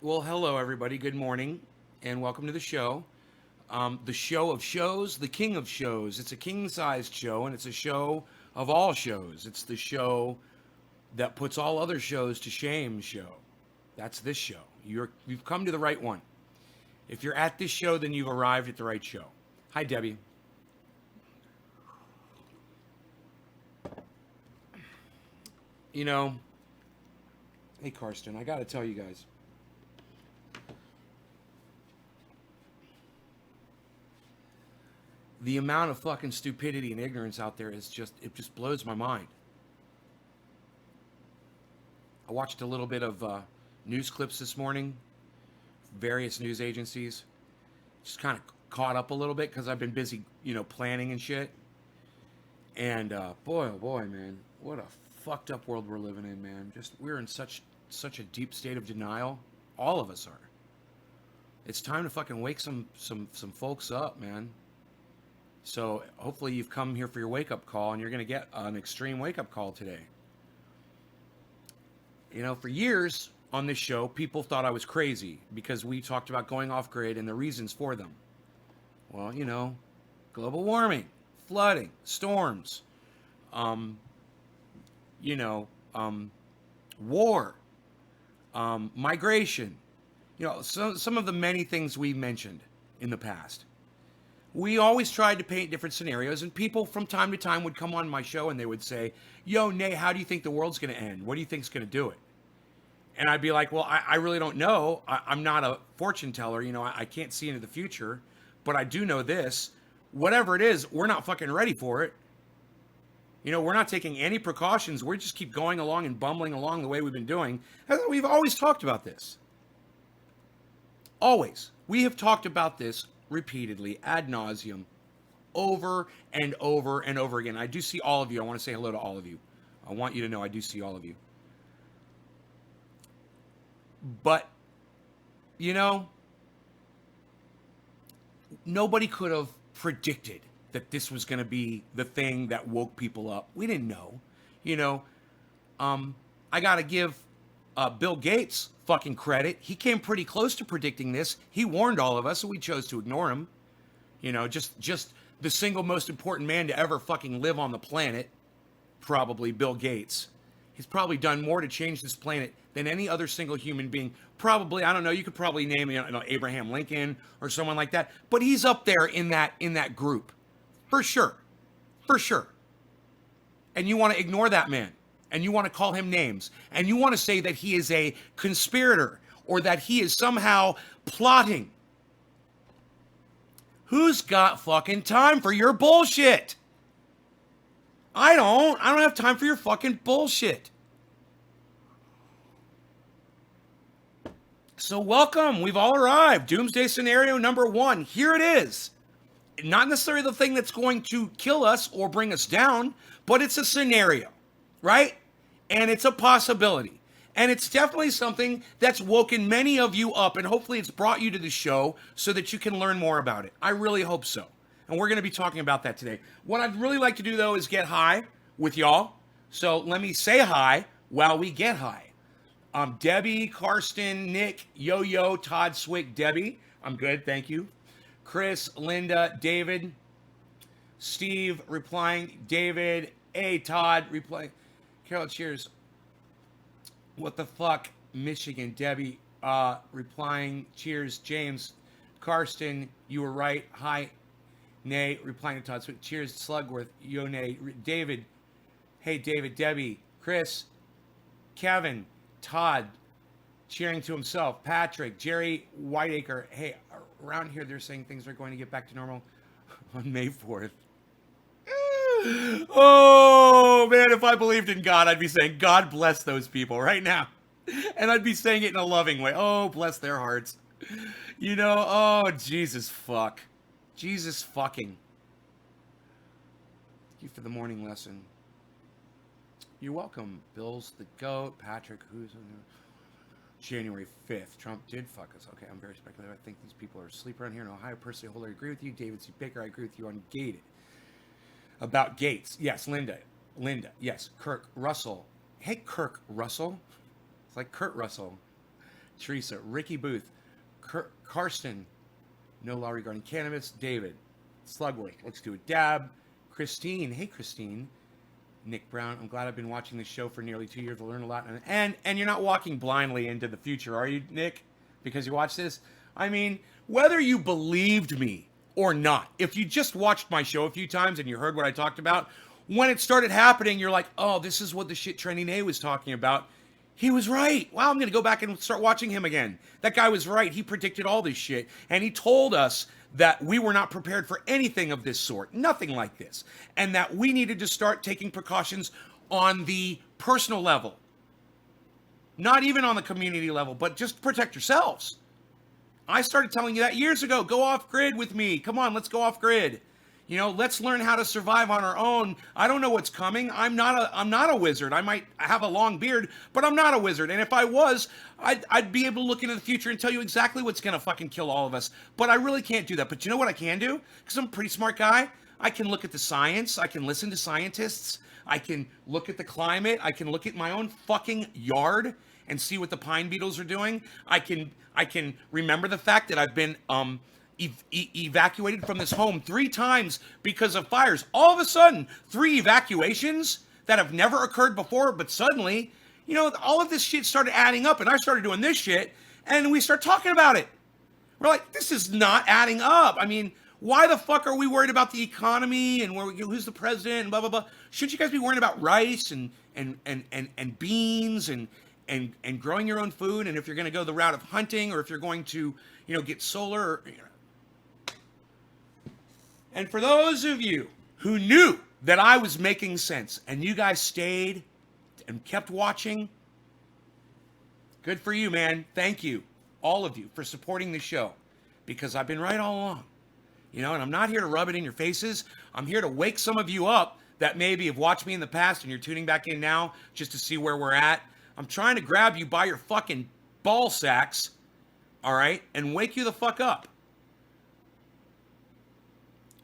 Well, hello, everybody. Good morning, and welcome to the show. The show of shows, the king of shows. It's a king-sized show, and it's a show of all shows. It's the show that puts all other shows to shame show. That's this show. You've come to the right one. If you're at this show, then you've arrived at the right show. Hi, Debbie. You know, hey, Karsten, I got to tell you guys. The amount of fucking stupidity and ignorance out there is it just blows my mind. I watched a little bit of news clips this morning, various news agencies. Just kind of caught up a little bit because I've been busy, planning and shit. And boy, oh boy, man, what a fucked up world we're living in, man. We're in such a deep state of denial. All of us are. It's time to fucking wake some folks up, man. So hopefully you've come here for your wake-up call, and you're going to get an extreme wake-up call today. For years on this show, people thought I was crazy because we talked about going off-grid and the reasons for them. Well, global warming, flooding, storms, war, migration, some of the many things we mentioned in the past. We always tried to paint different scenarios, and people from time to time would come on my show and they would say, yo, Nay, how do you think the world's going to end? What do you think's going to do it? And I'd be like, well, I really don't know. I'm not a fortune teller. I can't see into the future, but I do know this. Whatever it is, we're not fucking ready for it. We're not taking any precautions. We just keep going along and bumbling along the way we've been doing. We've always talked about this. Always. We have talked about this repeatedly, ad nauseum, over and over and over again. I do see all of you. I want to say hello to all of you. I want you to know I do see all of you. But, nobody could have predicted that this was going to be the thing that woke people up. We didn't know. I got to give Bill Gates fucking credit. He came pretty close to predicting this. He warned all of us, and we chose to ignore him. Just the single most important man to ever fucking live on the planet, probably Bill Gates. He's probably done more to change this planet than any other single human being. Probably, I don't know, you could probably name Abraham Lincoln or someone like that, but he's up there in that group. For sure. For sure. And you want to ignore that man. And you want to call him names, and you want to say that he is a conspirator or that he is somehow plotting. Who's got fucking time for your bullshit? I don't have time for your fucking bullshit. So welcome. We've all arrived. Doomsday scenario number 1. Here it is. Not necessarily the thing that's going to kill us or bring us down, but it's a scenario. Right? And it's a possibility. And it's definitely something that's woken many of you up, and hopefully it's brought you to the show so that you can learn more about it. I really hope so. And we're going to be talking about that today. What I'd really like to do, though, is get high with y'all. So let me say hi while we get high. Debbie, Karsten, Nick, Yo-Yo, Todd, Swick, Debbie. I'm good, thank you. Chris, Linda, David, Steve, replying. David, hey, Todd, replying. Carol, cheers. What the fuck? Michigan. Debbie, replying. Cheers. James. Karsten, you were right. Hi. Nay, replying to Todd. Cheers. Slugworth. Yo, Nay. David. Hey, David. Debbie. Chris. Kevin. Todd. Cheering to himself. Patrick. Jerry Whiteacre. Hey, around here they're saying things are going to get back to normal on May 4th. Oh, man, if I believed in God, I'd be saying, God bless those people right now. And I'd be saying it in a loving way. Oh, bless their hearts. Oh, Jesus fuck. Jesus fucking. Thank you for the morning lesson. You're welcome. Bill's the GOAT. Patrick, who's January 5th. Trump did fuck us. Okay, I'm very speculative. I think these people are asleep around here in Ohio. Personally, wholly agree with you. David C. Baker, I agree with you on gated. About Gates. Yes, Linda. Yes, Kirk Russell. Hey, Kirk Russell. It's like Kurt Russell. Teresa, Ricky Booth, Karsten, no law regarding cannabis. David, Slugwick, let's do it. Dab, Christine, hey Christine. Nick Brown, I'm glad I've been watching this show for nearly 2 years. I learned a lot. And you're not walking blindly into the future, are you, Nick? Because you watch this? I mean, whether you believed me or not, if you just watched my show a few times and you heard what I talked about, when it started happening, you're like, oh, this is what the shit Trending A was talking about. He was right. Wow, I'm going to go back and start watching him again. That guy was right. He predicted all this shit. And he told us that we were not prepared for anything of this sort. Nothing like this. And that we needed to start taking precautions on the personal level. Not even on the community level, but just protect yourselves. I started telling you that years ago. Go off grid with me. Come on, let's go off grid. You know, let's learn how to survive on our own. I don't know what's coming. I'm not a wizard. I might have a long beard, but I'm not a wizard. And if I was, I'd be able to look into the future and tell you exactly what's going to fucking kill all of us. But I really can't do that. But you know what I can do? Because I'm a pretty smart guy. I can look at the science. I can listen to scientists. I can look at the climate. I can look at my own fucking yard and see what the pine beetles are doing. I can remember the fact that I've been evacuated from this home 3 times because of fires. All of a sudden, 3 evacuations that have never occurred before, but suddenly, you know, all of this shit started adding up, and I started doing this shit, and we start talking about it. We're like, this is not adding up. I mean, why the fuck are we worried about the economy and who's the president and blah, blah, blah? Shouldn't you guys be worrying about rice and beans and growing your own food? And if you're going to go the route of hunting, or if you're going to, you know, get solar, or, you know. And for those of you who knew that I was making sense and you guys stayed and kept watching, good for you, man. Thank you, all of you, for supporting the show, because I've been right all along. You know, and I'm not here to rub it in your faces. I'm here to wake some of you up that maybe have watched me in the past and you're tuning back in now just to see where we're at. I'm trying to grab you by your fucking ball sacks, all right, and wake you the fuck up.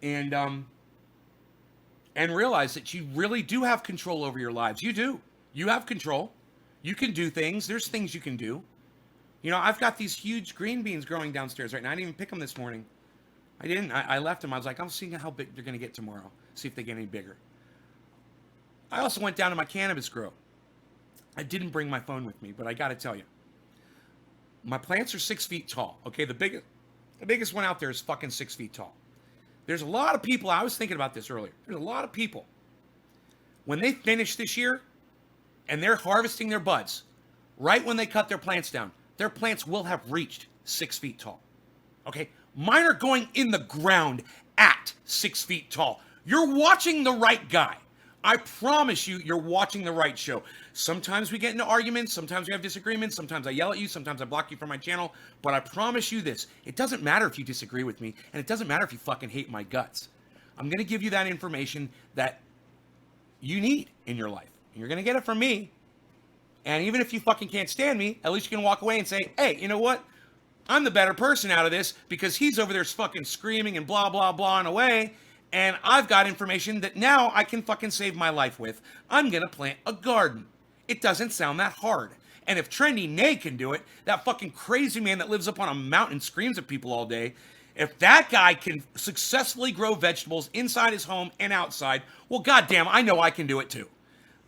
And realize that you really do have control over your lives. You do. You have control. You can do things. There's things you can do. You know, I've got these huge green beans growing downstairs right now. I didn't even pick them this morning. I didn't. I left them. I was like, I'm seeing how big they're going to get tomorrow. See if they get any bigger. I also went down to my cannabis grow. I didn't bring my phone with me, but I got to tell you, my plants are 6 feet tall. Okay, the biggest one out there is fucking 6 feet tall. There's a lot of people, I was thinking about this earlier. There's a lot of people, when they finish this year and they're harvesting their buds, right when they cut their plants down, their plants will have reached 6 feet tall. Okay? Mine are going in the ground at 6 feet tall. You're watching the right guy. I promise you, you're watching the right show. Sometimes we get into arguments. Sometimes we have disagreements. Sometimes I yell at you. Sometimes I block you from my channel. But I promise you this. It doesn't matter if you disagree with me. And it doesn't matter if you fucking hate my guts. I'm going to give you that information that you need in your life. And you're going to get it from me. And even if you fucking can't stand me, at least you can walk away and say, hey, you know what? I'm the better person out of this because he's over there fucking screaming and blah, blah, blah and away. And I've got information that now I can fucking save my life with. I'm going to plant a garden. It doesn't sound that hard. And if Trending A can do it, that fucking crazy man that lives up on a mountain and screams at people all day, if that guy can successfully grow vegetables inside his home and outside, well, goddamn, I know I can do it too.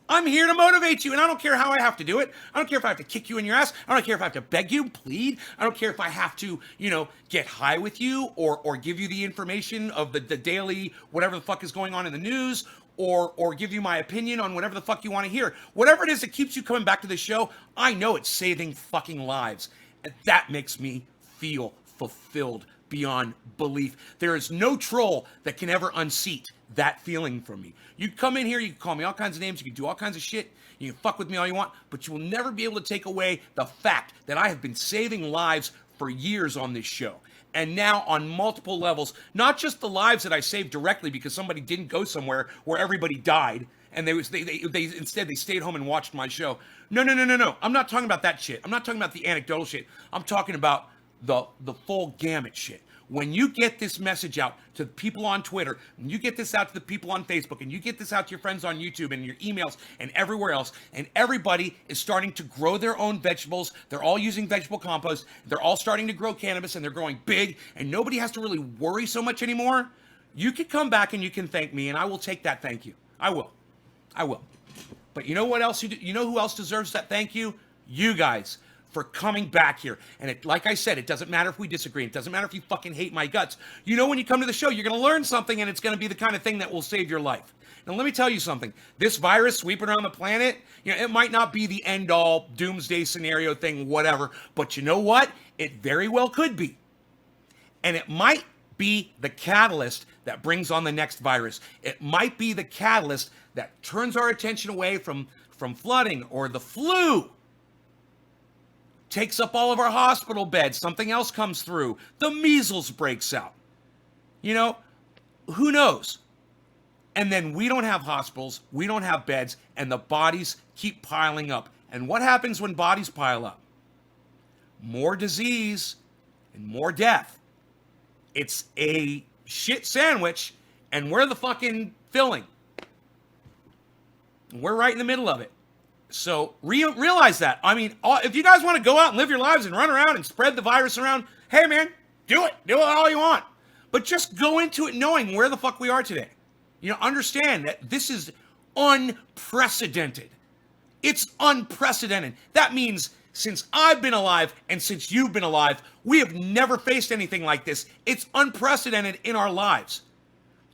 I'm here to motivate you, and I don't care how I have to do it. I don't care if I have to kick you in your ass. I don't care if I have to beg you, plead. I don't care if I have to, you know, get high with you or give you the information of the daily whatever the fuck is going on in the news or give you my opinion on whatever the fuck you want to hear. Whatever it is that keeps you coming back to the show, I know it's saving fucking lives. And that makes me feel fulfilled beyond belief. There is no troll that can ever unseat that feeling from me. You come in here, you can call me all kinds of names, you can do all kinds of shit, you can fuck with me all you want, but you will never be able to take away the fact that I have been saving lives for years on this show. And now on multiple levels, not just the lives that I saved directly because somebody didn't go somewhere where everybody died and they instead they stayed home and watched my show. No. I'm not talking about that shit. I'm not talking about the anecdotal shit. I'm talking about the full gamut shit. when you get this message out to the people on Twitter, when you get this out to the people on Facebook, and you get this out to your friends on YouTube and your emails and everywhere else, and everybody is starting to grow their own vegetables, they're all using vegetable compost, they're all starting to grow cannabis, and they're growing big, and nobody has to really worry so much anymore, you can come back and you can thank me, and I will take that thank you. I will. But you know what else? You know who else deserves that thank you? You guys. For coming back here. And like I said, it doesn't matter if we disagree. It doesn't matter if you fucking hate my guts. You know when you come to the show, you're going to learn something, and it's going to be the kind of thing that will save your life. Now, let me tell you something. This virus sweeping around the planet, it might not be the end-all doomsday scenario thing, whatever, but you know what? It very well could be. And it might be the catalyst that brings on the next virus. It might be the catalyst that turns our attention away from flooding or the flu. Takes up all of our hospital beds. Something else comes through. The measles breaks out. Who knows? And then we don't have hospitals. We don't have beds. And the bodies keep piling up. And what happens when bodies pile up? More disease and more death. It's a shit sandwich. And we're the fucking filling. We're right in the middle of it. So realize that. I mean, if you guys want to go out and live your lives and run around and spread the virus around, hey man, do it. Do it all you want. But just go into it knowing where the fuck we are today. Understand that this is unprecedented. It's unprecedented. That means since I've been alive and since you've been alive, we have never faced anything like this. It's unprecedented in our lives.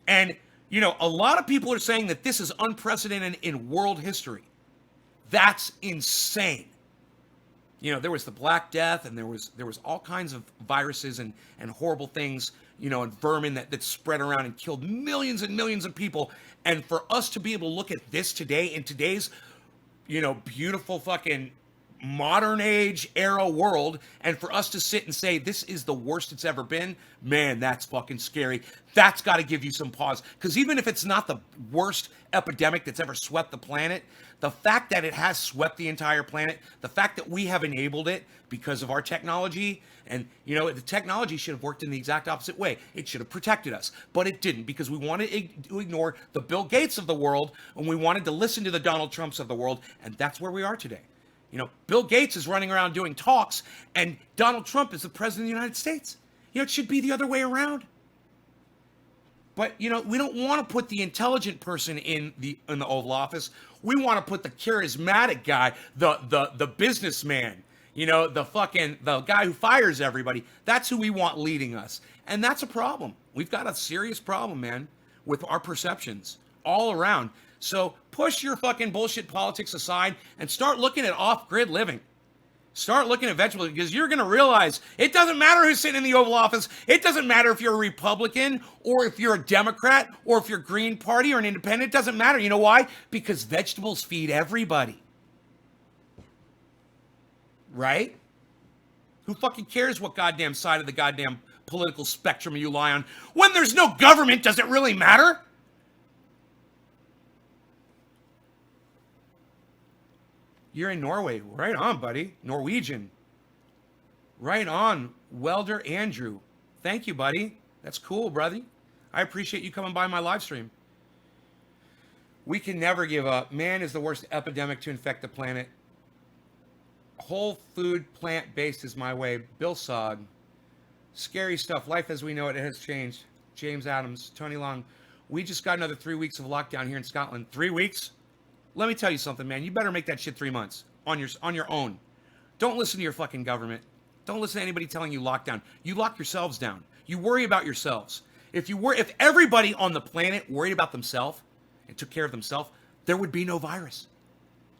And, a lot of people are saying that this is unprecedented in world history. That's insane. There was the Black Death, and there was all kinds of viruses and horrible things, and vermin that spread around and killed millions and millions of people. And for us to be able to look at this today in today's, beautiful fucking modern age era world, and for us to sit and say this is the worst it's ever been, man, that's fucking scary. That's got to give you some pause, because even if it's not the worst epidemic that's ever swept the planet, the fact that it has swept the entire planet, the fact that we have enabled it because of our technology, and the technology should have worked in the exact opposite way. It should have protected us, but it didn't, because we wanted to ignore the Bill Gates of the world, and we wanted to listen to the Donald Trumps of the world, and that's where we are today. Bill Gates is running around doing talks, and Donald Trump is the president of the United States. It should be the other way around. But, we don't want to put the intelligent person in the Oval Office. We want to put the charismatic guy, the businessman, the guy who fires everybody. That's who we want leading us. And that's a problem. We've got a serious problem, man, with our perceptions all around. So push your fucking bullshit politics aside and start looking at off-grid living. Start looking at vegetables, because you're going to realize it doesn't matter who's sitting in the Oval Office. It doesn't matter if you're a Republican or if you're a Democrat or if you're Green Party or an independent. It doesn't matter. You know why? Because vegetables feed everybody. Right? Who fucking cares what goddamn side of the goddamn political spectrum you lie on? When there's no government, does it really matter? You're in Norway. Right on, buddy. Norwegian. Right on, Welder Andrew. Thank you, buddy. That's cool, brother. I appreciate you coming by my live stream. We can never give up. Man is the worst epidemic to infect the planet. Whole food, plant-based is my way. Bill Sog. Scary stuff. Life as we know it has changed. James Adams. Tony Long. We just got another 3 weeks of lockdown here in Scotland. 3 weeks? Let me tell you something, man. You better make that shit 3 months on your own. Don't listen to your fucking government. Don't listen to anybody telling you lockdown. You lock yourselves down. You worry about yourselves. If everybody on the planet worried about themselves and took care of themselves, there would be no virus.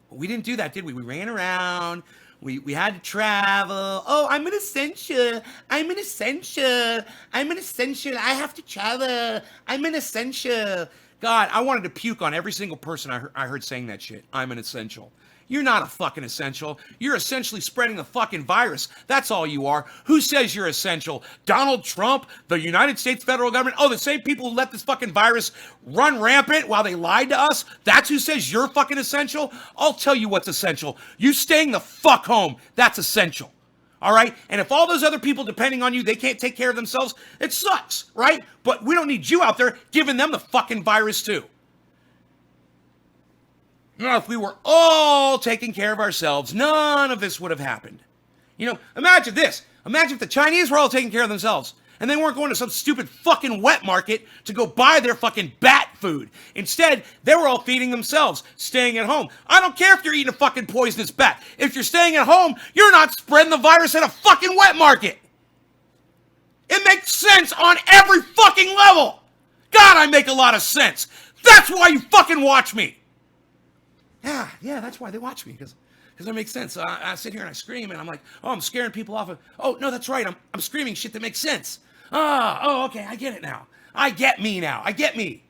But we didn't do that, did we? We ran around. We had to travel. Oh, I'm an essential. I'm an essential. I'm an essential. I have to travel. I'm an essential. God, I wanted to puke on every single person I heard saying that shit. I'm an essential. You're not a fucking essential. You're essentially spreading the fucking virus. That's all you are. Who says you're essential? Donald Trump? The United States federal government? Oh, the same people who let this fucking virus run rampant while they lied to us? That's who says you're fucking essential? I'll tell you what's essential. You staying the fuck home. That's essential. All right? And if all those other people depending on you, they can't take care of themselves, it sucks, right? But we don't need you out there giving them the fucking virus too. Now, if we were all taking care of ourselves, none of this would have happened. You know, imagine this. Imagine if the Chinese were all taking care of themselves and they weren't going to some stupid fucking wet market to go buy their fucking bat food. Instead, they were all feeding themselves, staying at home. I don't care if you're eating a fucking poisonous bat. If you're staying at home, you're not spreading the virus at a fucking wet market. It makes sense on every fucking level. God, I make a lot of sense. That's why you fucking watch me. Yeah, that's why they watch me, because that makes sense. I sit here and I scream and I'm like, oh, I'm scaring people off of, oh, no, that's right. I'm screaming shit that makes sense. Okay, I get it now. I get me now. I get me.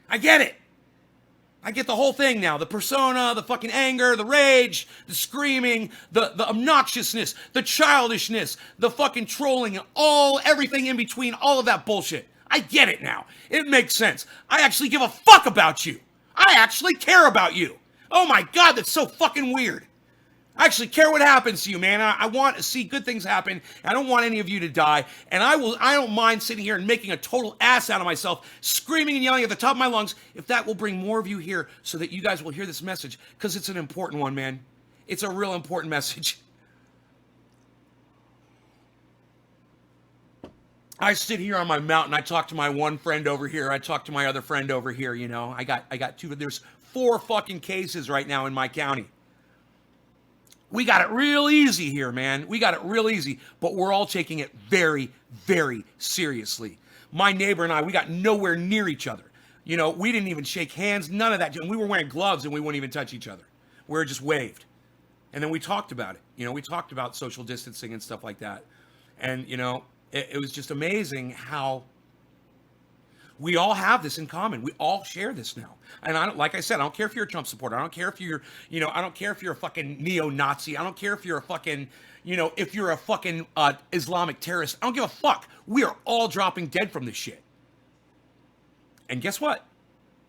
I get it. I get the whole thing now. The persona, the fucking anger, the rage, the screaming, the obnoxiousness, the childishness, the fucking trolling, everything in between, all of that bullshit. I get it now. It makes sense. I actually give a fuck about you. I actually care about you. Oh my God, that's so fucking weird. I actually care what happens to you, man. I want to see good things happen. I don't want any of you to die. And I don't mind sitting here and making a total ass out of myself, screaming and yelling at the top of my lungs, if that will bring more of you here so that you guys will hear this message, because it's an important one, man. It's a real important message. I sit here on my mountain. I talk to my one friend over here. I talk to my other friend over here, you know. I got two. There's 4 fucking cases right now in my county. We got it real easy here, man. We got it real easy, but we're all taking it very, very seriously. My neighbor and I, we got nowhere near each other. You know, we didn't even shake hands, none of that. And we were wearing gloves and we wouldn't even touch each other. We were just waved. And then we talked about it. You know, we talked about social distancing and stuff like that. And, you know, it was just amazing how we all have this in common. We all share this now. And like I said, I don't care if you're a Trump supporter. I don't care if you're, you know, I don't care if you're a fucking neo-Nazi. I don't care if you're a fucking, you know, if you're a fucking Islamic terrorist. I don't give a fuck. We are all dropping dead from this shit. And guess what?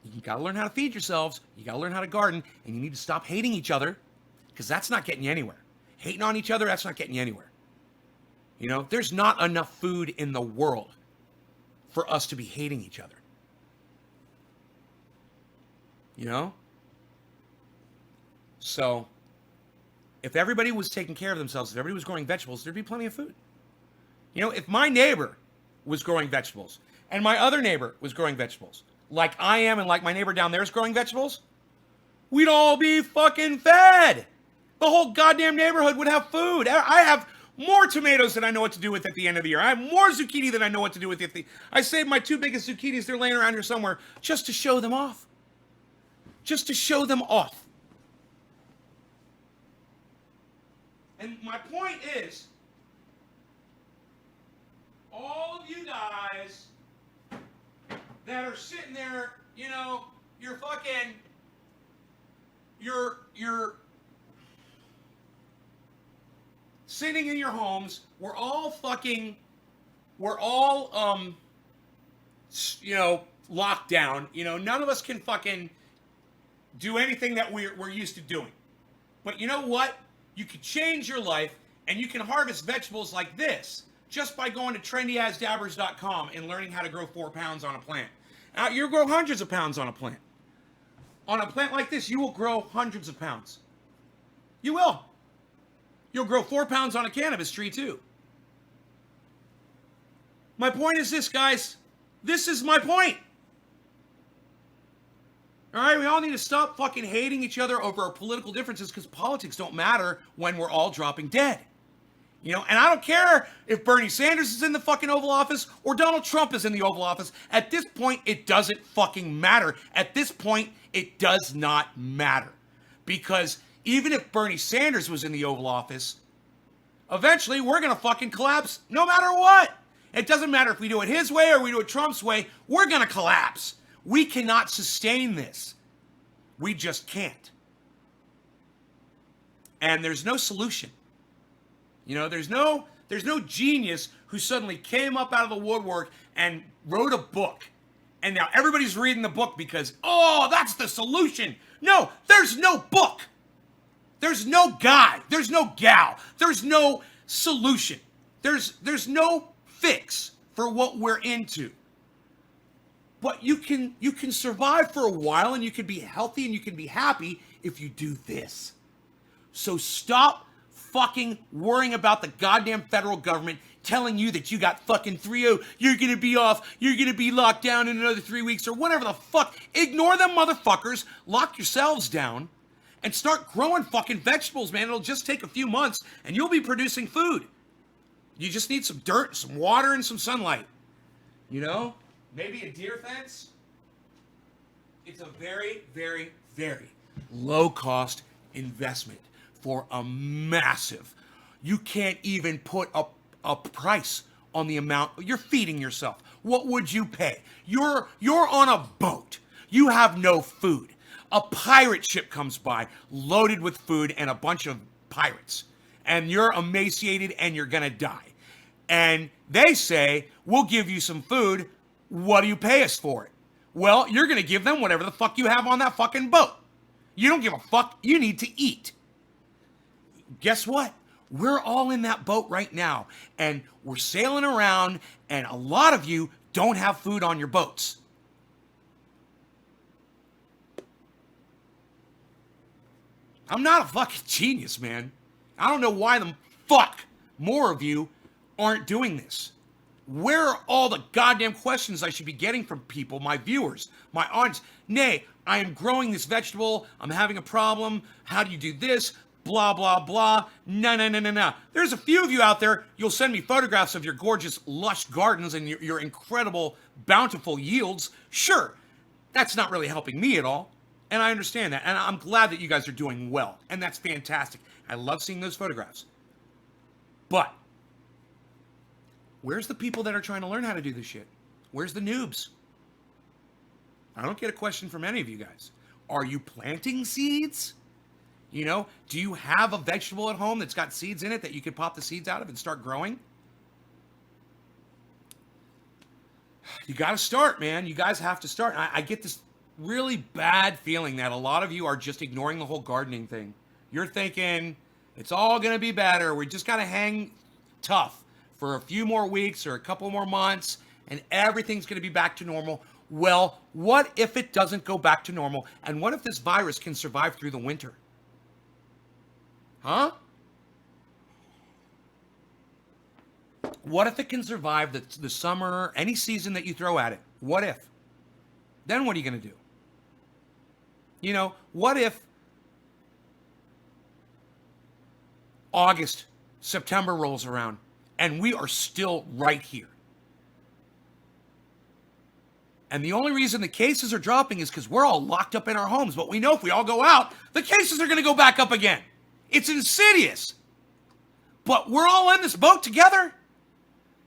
You gotta learn how to feed yourselves. You gotta learn how to garden. And you need to stop hating each other, because that's not getting you anywhere. Hating on each other, that's not getting you anywhere. You know, there's not enough food in the world for us to be hating each other. You know? So, if everybody was taking care of themselves, if everybody was growing vegetables, there'd be plenty of food. You know, if my neighbor was growing vegetables, and my other neighbor was growing vegetables, like I am and like my neighbor down there is growing vegetables, we'd all be fucking fed. The whole goddamn neighborhood would have food. I have more tomatoes than I know what to do with at the end of the year. I have more zucchini than I know what to do with. I saved my 2 biggest zucchinis. They're laying around here somewhere just to show them off. Just to show them off. And my point is, all of you guys that are sitting there, you know, you're sitting in your homes, we're all, you know, locked down. You know, none of us can fucking do anything that we're used to doing. But you know what? You can change your life, and you can harvest vegetables like this just by going to trendyasdabbers.com and learning how to grow 4 pounds on a plant. Now, you'll grow hundreds of pounds on a plant. On a plant like this, you will grow hundreds of pounds. You will. You'll grow 4 pounds on a cannabis tree, too. My point is this, guys. This is my point. All right, we all need to stop fucking hating each other over our political differences, because politics don't matter when we're all dropping dead. You know, and I don't care if Bernie Sanders is in the fucking Oval Office or Donald Trump is in the Oval Office. At this point, it doesn't fucking matter. At this point, it does not matter. Because even if Bernie Sanders was in the Oval Office, eventually we're going to fucking collapse no matter what. It doesn't matter if we do it his way or we do it Trump's way. We're going to collapse. We cannot sustain this. We just can't. And there's no solution. You know, there's no genius who suddenly came up out of the woodwork and wrote a book. And now everybody's reading the book because, oh, that's the solution. No, there's no book. There's no guy. There's no gal. There's no solution. There's no fix for what we're into. But you can survive for a while, and you can be healthy and you can be happy if you do this. So stop fucking worrying about the goddamn federal government telling you that you got fucking 3-0, you're gonna be off, you're gonna be locked down in another 3 weeks or whatever the fuck. Ignore them motherfuckers, lock yourselves down, and start growing fucking vegetables, man. It'll just take a few months and you'll be producing food. You just need some dirt, some water, and some sunlight. You know? Maybe a deer fence. It's a very, very, very low-cost investment for a massive. You can't even put a price on the amount you're feeding yourself. What would you pay? You're on a boat. You have no food. A pirate ship comes by loaded with food and a bunch of pirates. And you're emaciated and you're gonna die. And they say, we'll give you some food. What do you pay us for it? Well, you're going to give them whatever the fuck you have on that fucking boat. You don't give a fuck. You need to eat. Guess what? We're all in that boat right now. And we're sailing around, and a lot of you don't have food on your boats. I'm not a fucking genius, man. I don't know why the fuck more of you aren't doing this. Where are all the goddamn questions I should be getting from people, my viewers, my audience? Nay, I am growing this vegetable. I'm having a problem. How do you do this? Blah, blah, blah. No. There's a few of you out there, you'll send me photographs of your gorgeous, lush gardens and your incredible, bountiful yields. Sure, that's not really helping me at all. And I understand that. And I'm glad that you guys are doing well. And that's fantastic. I love seeing those photographs. But where's the people that are trying to learn how to do this shit? Where's the noobs? I don't get a question from any of you guys. Are you planting seeds? You know, do you have a vegetable at home that's got seeds in it that you could pop the seeds out of and start growing? You got to start, man. You guys have to start. I get this really bad feeling that a lot of you are just ignoring the whole gardening thing. You're thinking it's all going to be better. We just got to hang tough for a few more weeks or a couple more months, and everything's going to be back to normal. Well, what if it doesn't go back to normal? And what if this virus can survive through the winter? Huh? What if it can survive the summer, any season that you throw at it? What if? Then what are you going to do? You know, what if August, September rolls around and we are still right here? And the only reason the cases are dropping is because we're all locked up in our homes. But we know if we all go out, the cases are going to go back up again. It's insidious. But we're all in this boat together.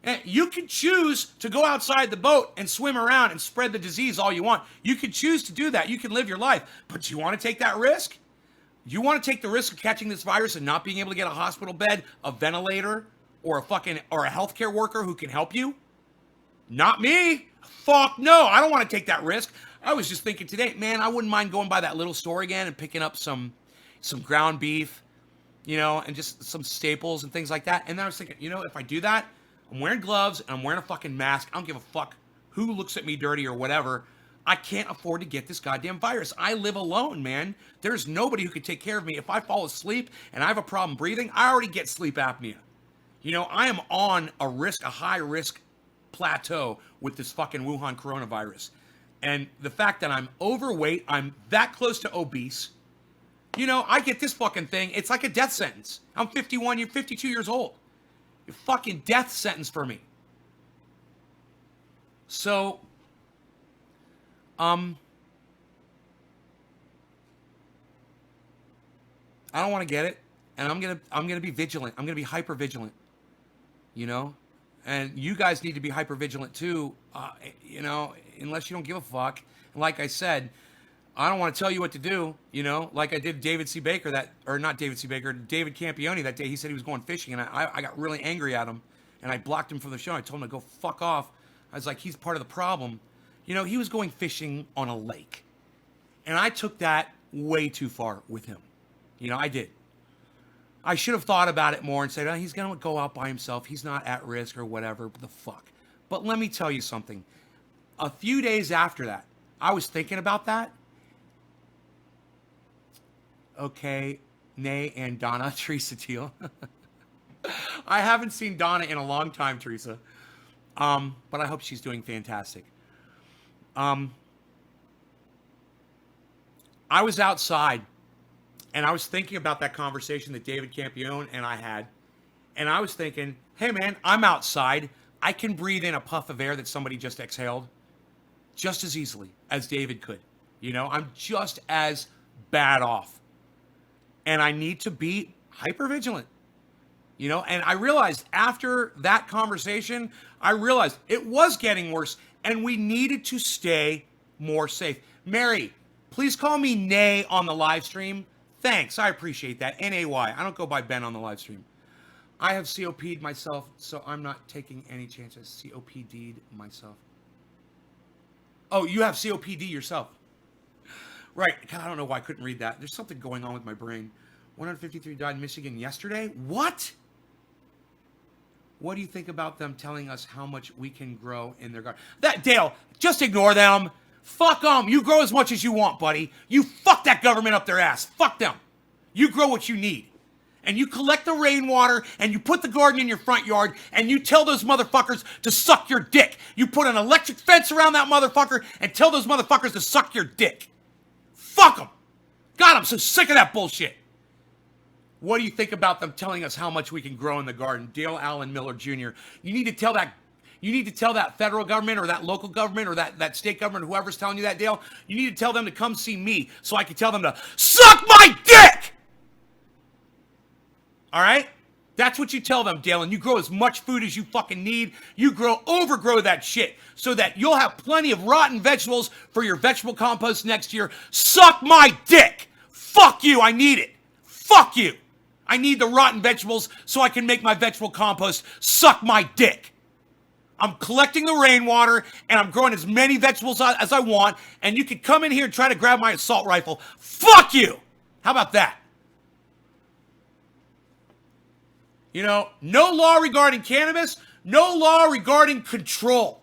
And you can choose to go outside the boat and swim around and spread the disease all you want. You can choose to do that. You can live your life. But do you want to take that risk? You want to take the risk of catching this virus and not being able to get a hospital bed, a ventilator, or a healthcare worker who can help you? Not me. Fuck no. I don't want to take that risk. I was just thinking today, man, I wouldn't mind going by that little store again and picking up some ground beef, you know, and just some staples and things like that. And then I was thinking, you know, if I do that, I'm wearing gloves and I'm wearing a fucking mask. I don't give a fuck who looks at me dirty or whatever. I can't afford to get this goddamn virus. I live alone, man. There's nobody who could take care of me. If I fall asleep and I have a problem breathing, I already get sleep apnea. You know, I am on a high risk plateau with this fucking Wuhan coronavirus. And the fact that I'm overweight, I'm that close to obese. You know, I get this fucking thing. It's like a death sentence. I'm 51, you're 52 years old. A fucking death sentence for me. So, I don't want to get it, and I'm gonna be vigilant. I'm gonna be hyper vigilant. You know, and you guys need to be hyper vigilant too. You know, unless you don't give a fuck. And like I said, I don't want to tell you what to do. You know, like I did David Campione David Campione that day. He said he was going fishing, and I got really angry at him, and I blocked him from the show. I told him to go fuck off. I was like, he's part of the problem. You know, he was going fishing on a lake, and I took that way too far with him. You know, I did. I should have thought about it more and said, oh, he's going to go out by himself. He's not at risk or whatever. But the fuck. But let me tell you something. A few days after that, I was thinking about that. Okay, Nay and Donna, Teresa Teal. I haven't seen Donna in a long time, Teresa. But I hope she's doing fantastic. I was outside, and I was thinking about that conversation that David Campione and I had. And I was thinking, hey, man, I'm outside. I can breathe in a puff of air that somebody just exhaled just as easily as David could. You know, I'm just as bad off. And I need to be hyper vigilant. You know, and I realized after that conversation, I realized it was getting worse and we needed to stay more safe. Mary, please call me Nay on the live stream. Thanks. I appreciate that. N-A-Y. I don't go by Ben on the live stream. I have COP'd myself, so I'm not taking any chances. COPD'd myself. Oh, you have COPD yourself. Right. God, I don't know why I couldn't read that. There's something going on with my brain. 153 died in Michigan yesterday? What? What do you think about them telling us how much we can grow in their garden? That, Dale, just ignore them. Fuck them. You grow as much as you want, buddy. You fuck that government up their ass. Fuck them. You grow what you need. And you collect the rainwater, and you put the garden in your front yard, and you tell those motherfuckers to suck your dick. You put an electric fence around that motherfucker and tell those motherfuckers to suck your dick. Fuck them. God, I'm so sick of that bullshit. What do you think about them telling us how much we can grow in the garden? Dale Allen Miller Jr. You need to tell that federal government or that local government or that state government, whoever's telling you that, Dale, you need to tell them to come see me so I can tell them to suck my dick! All right? That's what you tell them, Dale, and you grow as much food as you fucking need. You overgrow that shit so that you'll have plenty of rotten vegetables for your vegetable compost next year. Suck my dick! Fuck you, I need it. Fuck you. I need the rotten vegetables so I can make my vegetable compost. Suck my dick. I'm collecting the rainwater and I'm growing as many vegetables as I want, and you can come in here and try to grab my assault rifle. Fuck you! How about that? You know, no law regarding cannabis, no law regarding control.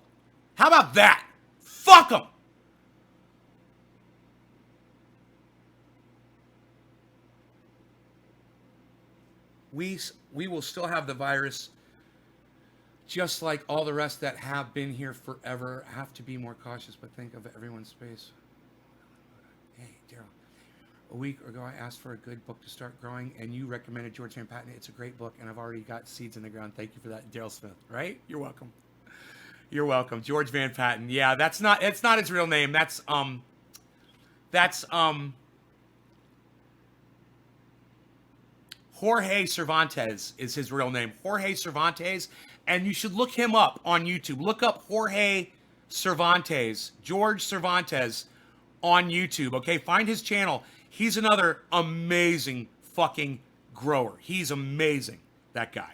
How about that? Fuck them. We will still have the virus, just like all the rest that have been here forever. Have to be more cautious, but think of everyone's space. Hey, Daryl. A week ago, I asked for a good book to start growing, and you recommended George Van Patten. It's a great book, and I've already got seeds in the ground. Thank you for that, Daryl Smith. Right? You're welcome. You're welcome, George Van Patten. Yeah, it's not his real name. That's Jorge Cervantes is his real name. Jorge Cervantes, and you should look him up on YouTube. Look up Jorge Cervantes, George Cervantes on YouTube. Okay, find his channel. He's another amazing fucking grower. He's amazing, that guy.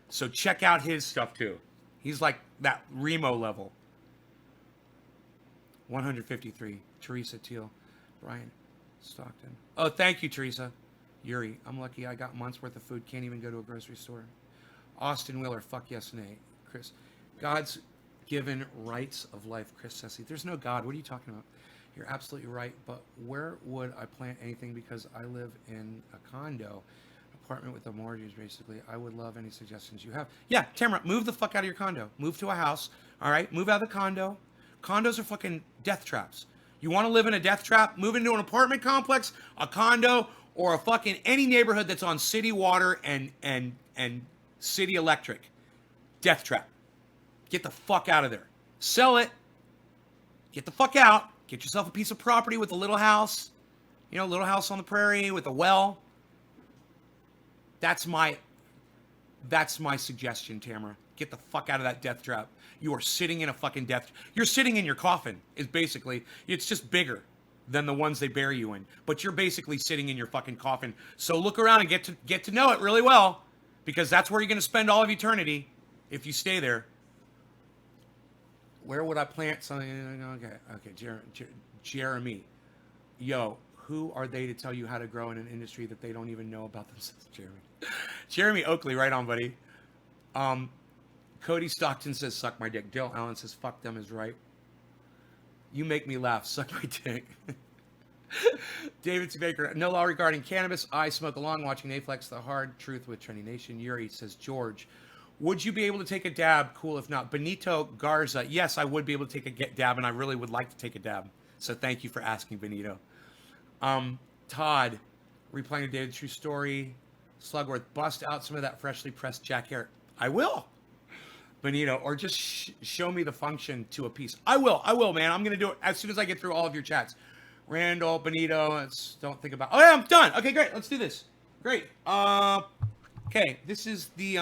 So check out his stuff too. He's like that Remo level. 153, Teresa Teal, Brian Stockton. Oh, thank you, Teresa. Yuri, I'm lucky I got months worth of food. Can't even go to a grocery store. Austin Willer, fuck yes, nay. Chris, God's given rights of life. Chris Sessi, there's no God. What are you talking about? You're absolutely right, but where would I plant anything? Because I live in a condo, apartment with a mortgage, basically. I would love any suggestions you have. Yeah, Tamara, move the fuck out of your condo. Move to a house, all right? Move out of the condo. Condos are fucking death traps. You want to live in a death trap? Move into an apartment complex, a condo, or a fucking any neighborhood that's on city water and city electric. Death trap. Get the fuck out of there. Sell it. Get the fuck out. Get yourself a piece of property with a little house. You know, little house on the prairie with a well. That's my suggestion, Tamara. Get the fuck out of that death trap. You are sitting in a fucking death. You're sitting in your coffin. Is basically, it's just bigger than the ones they bury you in. But you're basically sitting in your fucking coffin. So look around and get to know it really well, because that's where you're going to spend all of eternity if you stay there. Where would I plant something? Okay, Jeremy. Yo, Who are they to tell you how to grow in an industry that they don't even know about themselves? Jeremy Oakley, right on, buddy. Cody Stockton says, suck my dick. Dale Allen says, fuck them is right. You make me laugh. Suck my dick. David C. Baker, no law regarding cannabis. I smoke along watching Aflex, The Hard Truth with Trendy Nation. Yuri says, George, would you be able to take a dab? Cool if not. Benito Garza, yes, I would be able to take a dab, and I really would like to take a dab. So thank you for asking, Benito. Todd, replying to David's true story. Slugworth, bust out some of that freshly pressed Jack Hair. I will. Benito, or just show me the function to a piece. I will, man. I'm going to do it as soon as I get through all of your chats. Randall, Benito, don't think about... Oh, yeah, I'm done. Okay, great. Let's do this. Great. Okay, this is the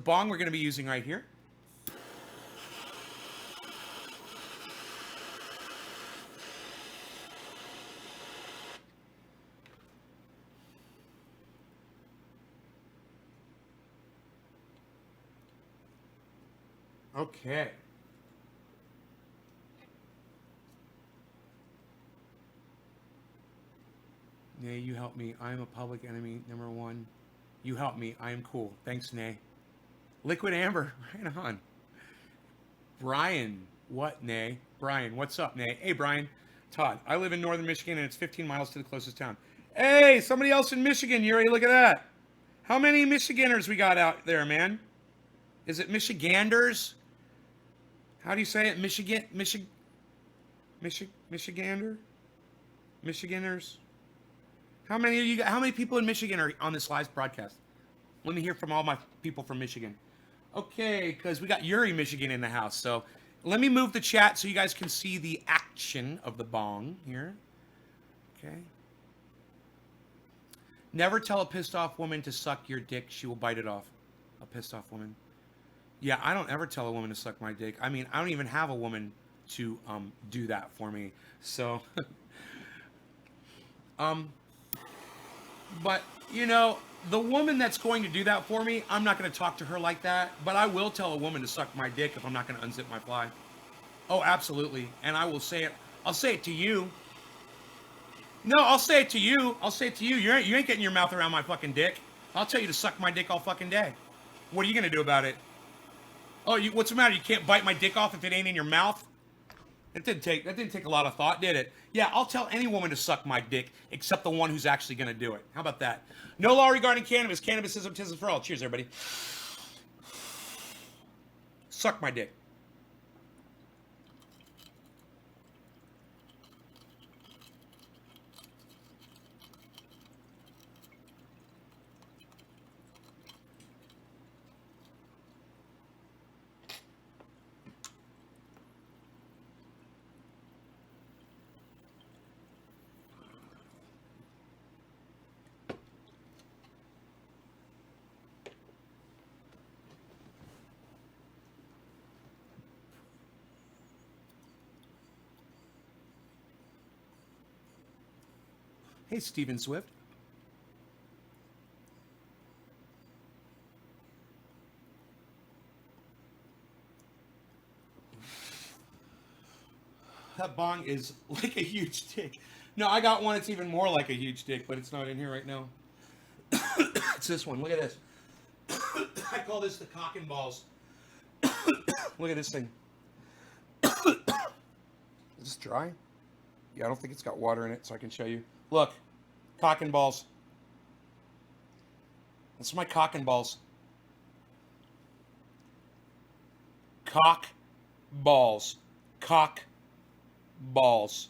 bong we're going to be using right here. Okay. Nay, you help me. I am a public enemy, number one. You help me. I am cool. Thanks, Nay. Liquid Amber, right on. Brian, what, Nay? Brian, what's up, Nay? Hey, Brian. Todd, I live in northern Michigan, and it's 15 miles to the closest town. Hey, somebody else in Michigan, Yuri, look at that. How many Michiganders we got out there, man? Is it Michiganders? How do you say it? Michigander? Michiganders? How many of you? How many people in Michigan are on this live broadcast? Let me hear from all my people from Michigan. Okay, because we got Yuri, Michigan in the house. So let me move the chat so you guys can see the action of the bong here. Okay. Never tell a pissed off woman to suck your dick. She will bite it off. A pissed off woman. Yeah, I don't ever tell a woman to suck my dick. I mean, I don't even have a woman to do that for me. So, but, you know, the woman that's going to do that for me, I'm not going to talk to her like that. But I will tell a woman to suck my dick if I'm not going to unzip my fly. Oh, absolutely. And I will say it. I'll say it to you. No, I'll say it to you. I'll say it to you. You ain't getting your mouth around my fucking dick. I'll tell you to suck my dick all fucking day. What are you going to do about it? Oh, what's the matter? You can't bite my dick off if it ain't in your mouth? That didn't take a lot of thought, did it? Yeah, I'll tell any woman to suck my dick, except the one who's actually going to do it. How about that? No law regarding cannabis. Cannabis is autism for all. Cheers, everybody. Suck my dick. Hey, Steven Swift. That bong is like a huge dick. No, I got one that's even more like a huge dick, but it's not in here right now. It's this one. Look at this. I call this the cock and balls. Look at this thing. Is this dry? Yeah, I don't think it's got water in it, so I can show you. Look, cock and balls. That's my cock and balls. Cock, balls. Cock, balls.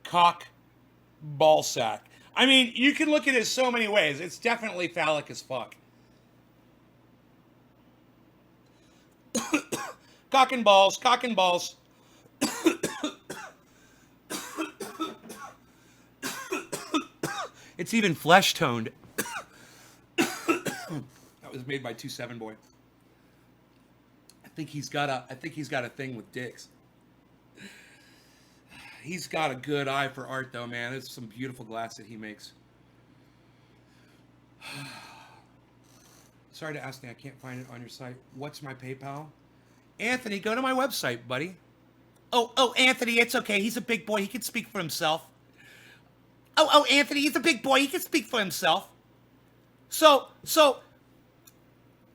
Cock, ball sack. I mean, you can look at it so many ways. It's definitely phallic as fuck. Cock and balls, cock and balls. It's even flesh toned. That was made by 27 Boy. I think he's got a thing with dicks. He's got a good eye for art though, man. There's some beautiful glass that he makes. Sorry to ask me, I can't find it on your site. What's my PayPal? Anthony, go to my website, buddy. Oh, Anthony, it's okay. He's a big boy. He can speak for himself. Oh, Anthony, he's a big boy. He can speak for himself. So,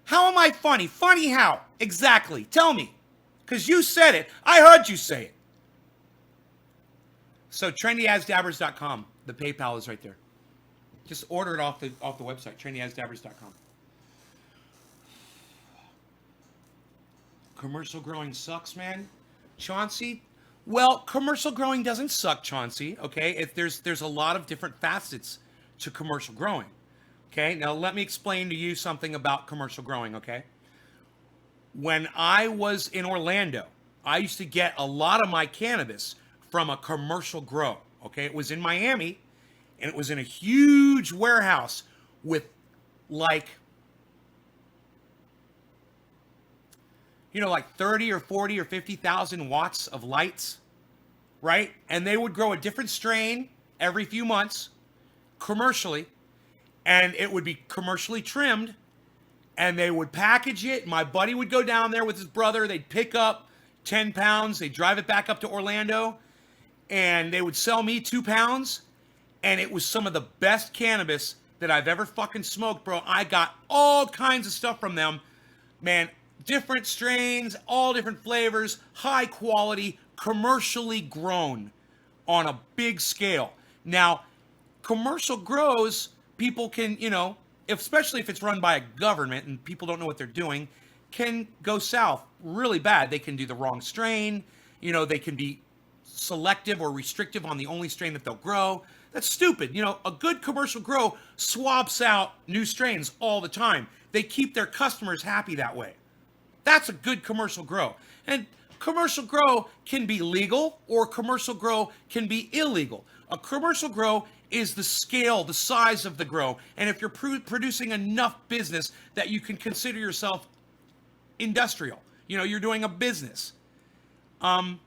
how am I funny? Funny how? Exactly. Tell me. Because you said it. I heard you say it. So, trendyasdabbers.com. The PayPal is right there. Just order it off the website, trendyasdabbers.com. Commercial growing sucks, man. Chauncey? Well, commercial growing doesn't suck, Chauncey, okay? There's a lot of different facets to commercial growing, okay? Now, let me explain to you something about commercial growing, okay? When I was in Orlando, I used to get a lot of my cannabis from a commercial grow, okay? It was in Miami, and it was in a huge warehouse with, like 30 or 40 or 50,000 watts of lights, right? And they would grow a different strain every few months commercially, and it would be commercially trimmed, and they would package it. My buddy would go down there with his brother. They'd pick up 10 pounds. They'd drive it back up to Orlando, and they would sell me 2 pounds, and it was some of the best cannabis that I've ever fucking smoked, bro. I got all kinds of stuff from them, man. Different strains, all different flavors, high quality, commercially grown on a big scale. Now, commercial grows, people can, especially if it's run by a government and people don't know what they're doing, can go south really bad. They can do the wrong strain. They can be selective or restrictive on the only strain that they'll grow. That's stupid. A good commercial grow swaps out new strains all the time. They keep their customers happy that way. That's a good commercial grow. And commercial grow can be legal or commercial grow can be illegal. A commercial grow is the scale, the size of the grow. And if you're producing enough business that you can consider yourself industrial, you're doing a business. And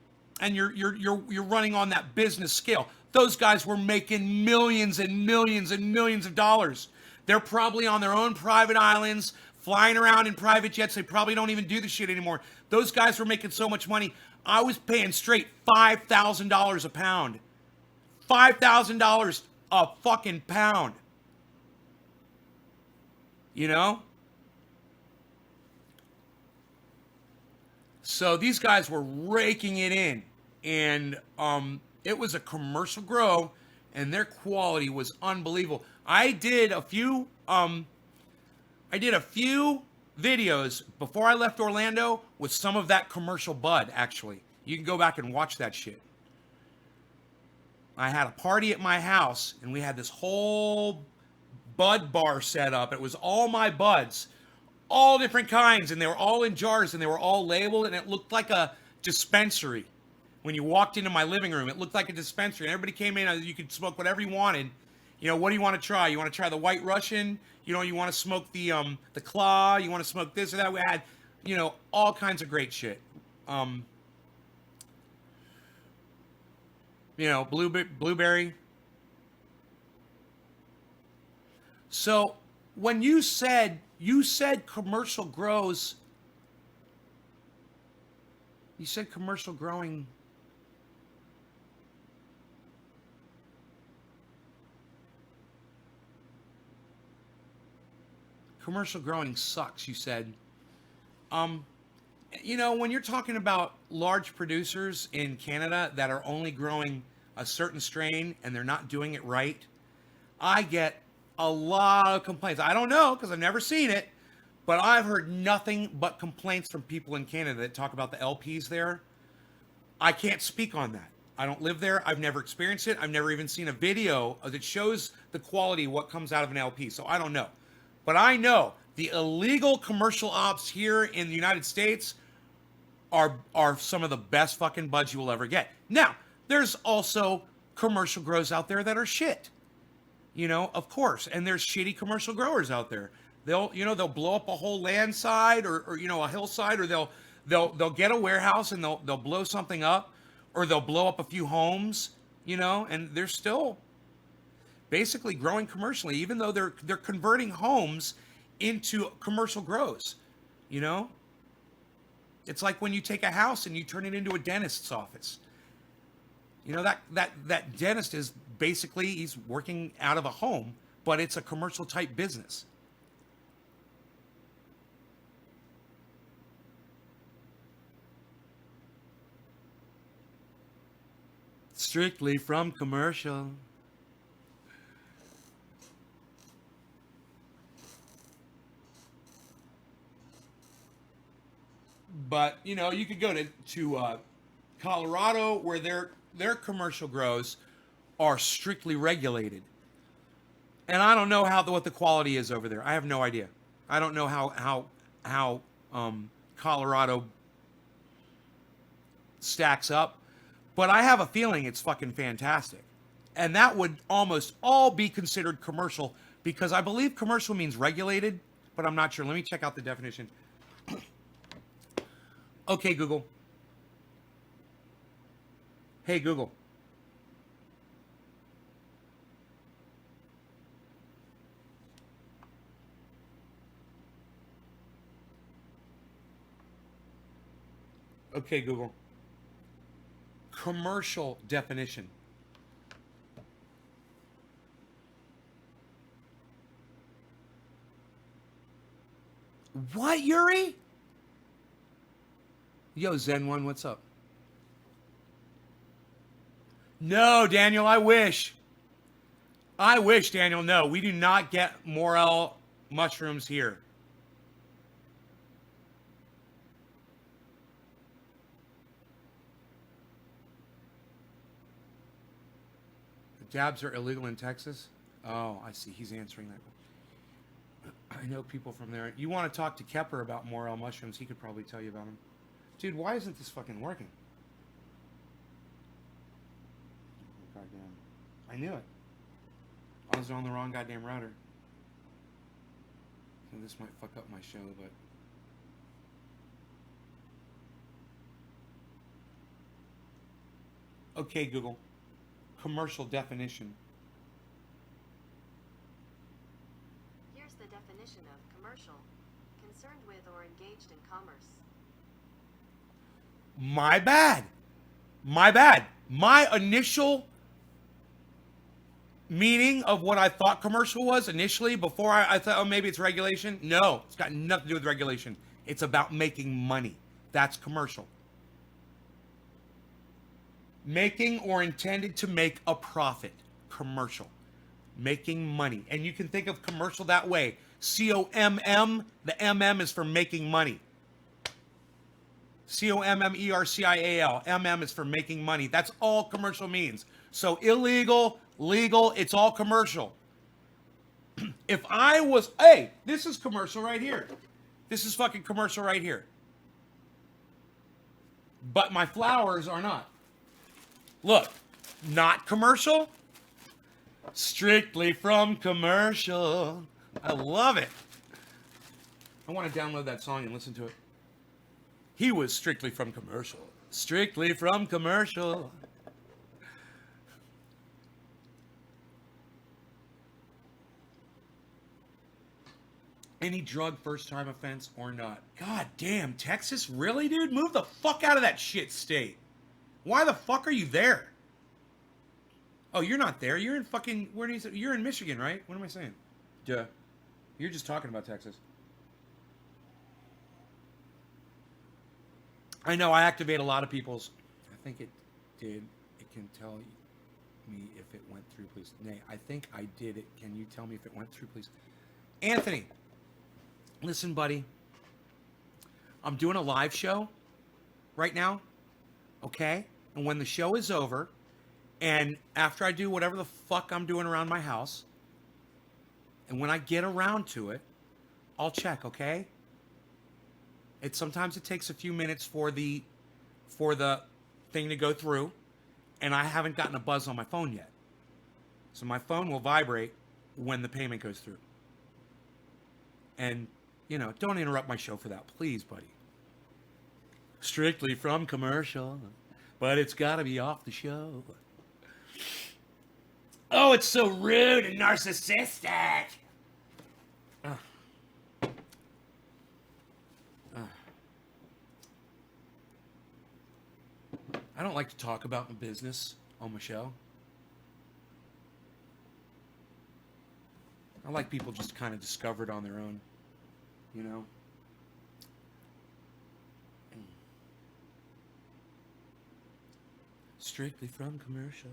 you're running on that business scale. Those guys were making millions and millions and millions of dollars. They're probably on their own private islands, flying around in private jets. They probably don't even do the shit anymore. Those guys were making so much money. I was paying straight $5,000 a pound. $5,000 a fucking pound. So these guys were raking it in. And it was a commercial grow, and their quality was unbelievable. I did a few videos before I left Orlando with some of that commercial bud, actually. You can go back and watch that shit. I had a party at my house, and we had this whole bud bar set up. It was all my buds, all different kinds, and they were all in jars, and they were all labeled, and it looked like a dispensary. When you walked into my living room, it looked like a dispensary, and everybody came in, you could smoke whatever you wanted. What do you want to try? You want to try the White Russian? You want to smoke the Claw? You want to smoke this or that? We had, all kinds of great shit. Blueberry. So when you said commercial grows, you said commercial growing. Commercial growing sucks, you said. When you're talking about large producers in Canada that are only growing a certain strain and they're not doing it right, I get a lot of complaints. I don't know because I've never seen it, but I've heard nothing but complaints from people in Canada that talk about the LPs there. I can't speak on that. I don't live there. I've never experienced it. I've never even seen a video that shows the quality of what comes out of an LP, so I don't know. But I know the illegal commercial ops here in the United States are some of the best fucking buds you will ever get. Now, there's also commercial grows out there that are shit. Of course. And there's shitty commercial growers out there. They'll blow up a whole land side or a hillside, or they'll get a warehouse and they'll blow something up, or they'll blow up a few homes, and they're still basically growing commercially, even though they're converting homes into commercial grows, It's like when you take a house and you turn it into a dentist's office. You know, that dentist is basically, he's working out of a home, but it's a commercial type business. Strictly from commercial. But, you know, you could go to Colorado where their commercial grows are strictly regulated. And I don't know what the quality is over there. I have no idea. I don't know how Colorado stacks up, but I have a feeling it's fucking fantastic. And that would almost all be considered commercial because I believe commercial means regulated, but I'm not sure. Let me check out the definition. Okay, Google. Hey, Google. Okay, Google. Commercial definition. What, Yuri? Yo, Zen1, what's up? No, Daniel, I wish. I wish, Daniel. No, we do not get morel mushrooms here. Dabs are illegal in Texas? Oh, I see. He's answering that. I know people from there. You want to talk to Kepper about morel mushrooms, he could probably tell you about them. Dude, why isn't this fucking working? Goddamn. I knew it. I was on the wrong goddamn router. So this might fuck up my show, but... Okay, Google. Commercial definition. Here's the definition of commercial. Concerned with or engaged in commerce. My bad. My bad. My initial meaning of what I thought commercial was initially, before I thought, oh, maybe it's regulation. No, it's got nothing to do with regulation. It's about making money. That's commercial. Making or intended to make a profit. Commercial. Making money. And you can think of commercial that way. C-O-M-M. The M-M is for making money. C-O-M-M-E-R-C-I-A-L. M-M is for making money. That's all commercial means. So illegal, legal, it's all commercial. If I was... Hey, this is commercial right here. This is fucking commercial right here. But my flowers are not. Look, not commercial. Strictly from commercial. I love it. I want to download that song and listen to it. He was strictly from commercial. Strictly from commercial. Any drug first time offense or not? God damn, Texas? Really, dude? Move the fuck out of that shit state. Why the fuck are you there? Oh, you're not there. You're in fucking... You're in Michigan, right? What am I saying? Duh. You're just talking about Texas. I know, I activate a lot of people's... I think it did. It can tell me if it went through, please. Nay, I think I did it. Can you tell me if it went through, please? Anthony, listen, buddy. I'm doing a live show right now, okay? And when the show is over, and after I do whatever the fuck I'm doing around my house, and when I get around to it, I'll check, okay? Sometimes it takes a few minutes for the thing to go through, and I haven't gotten a buzz on my phone yet. So my phone will vibrate when the payment goes through. And, you know, don't interrupt my show for that, please, buddy. Strictly from commercial, but it's got to be off the show. Oh, it's so rude and narcissistic. I don't like to talk about my business on my show. I like people just kind of discover it on their own, you know? Strictly from commercial.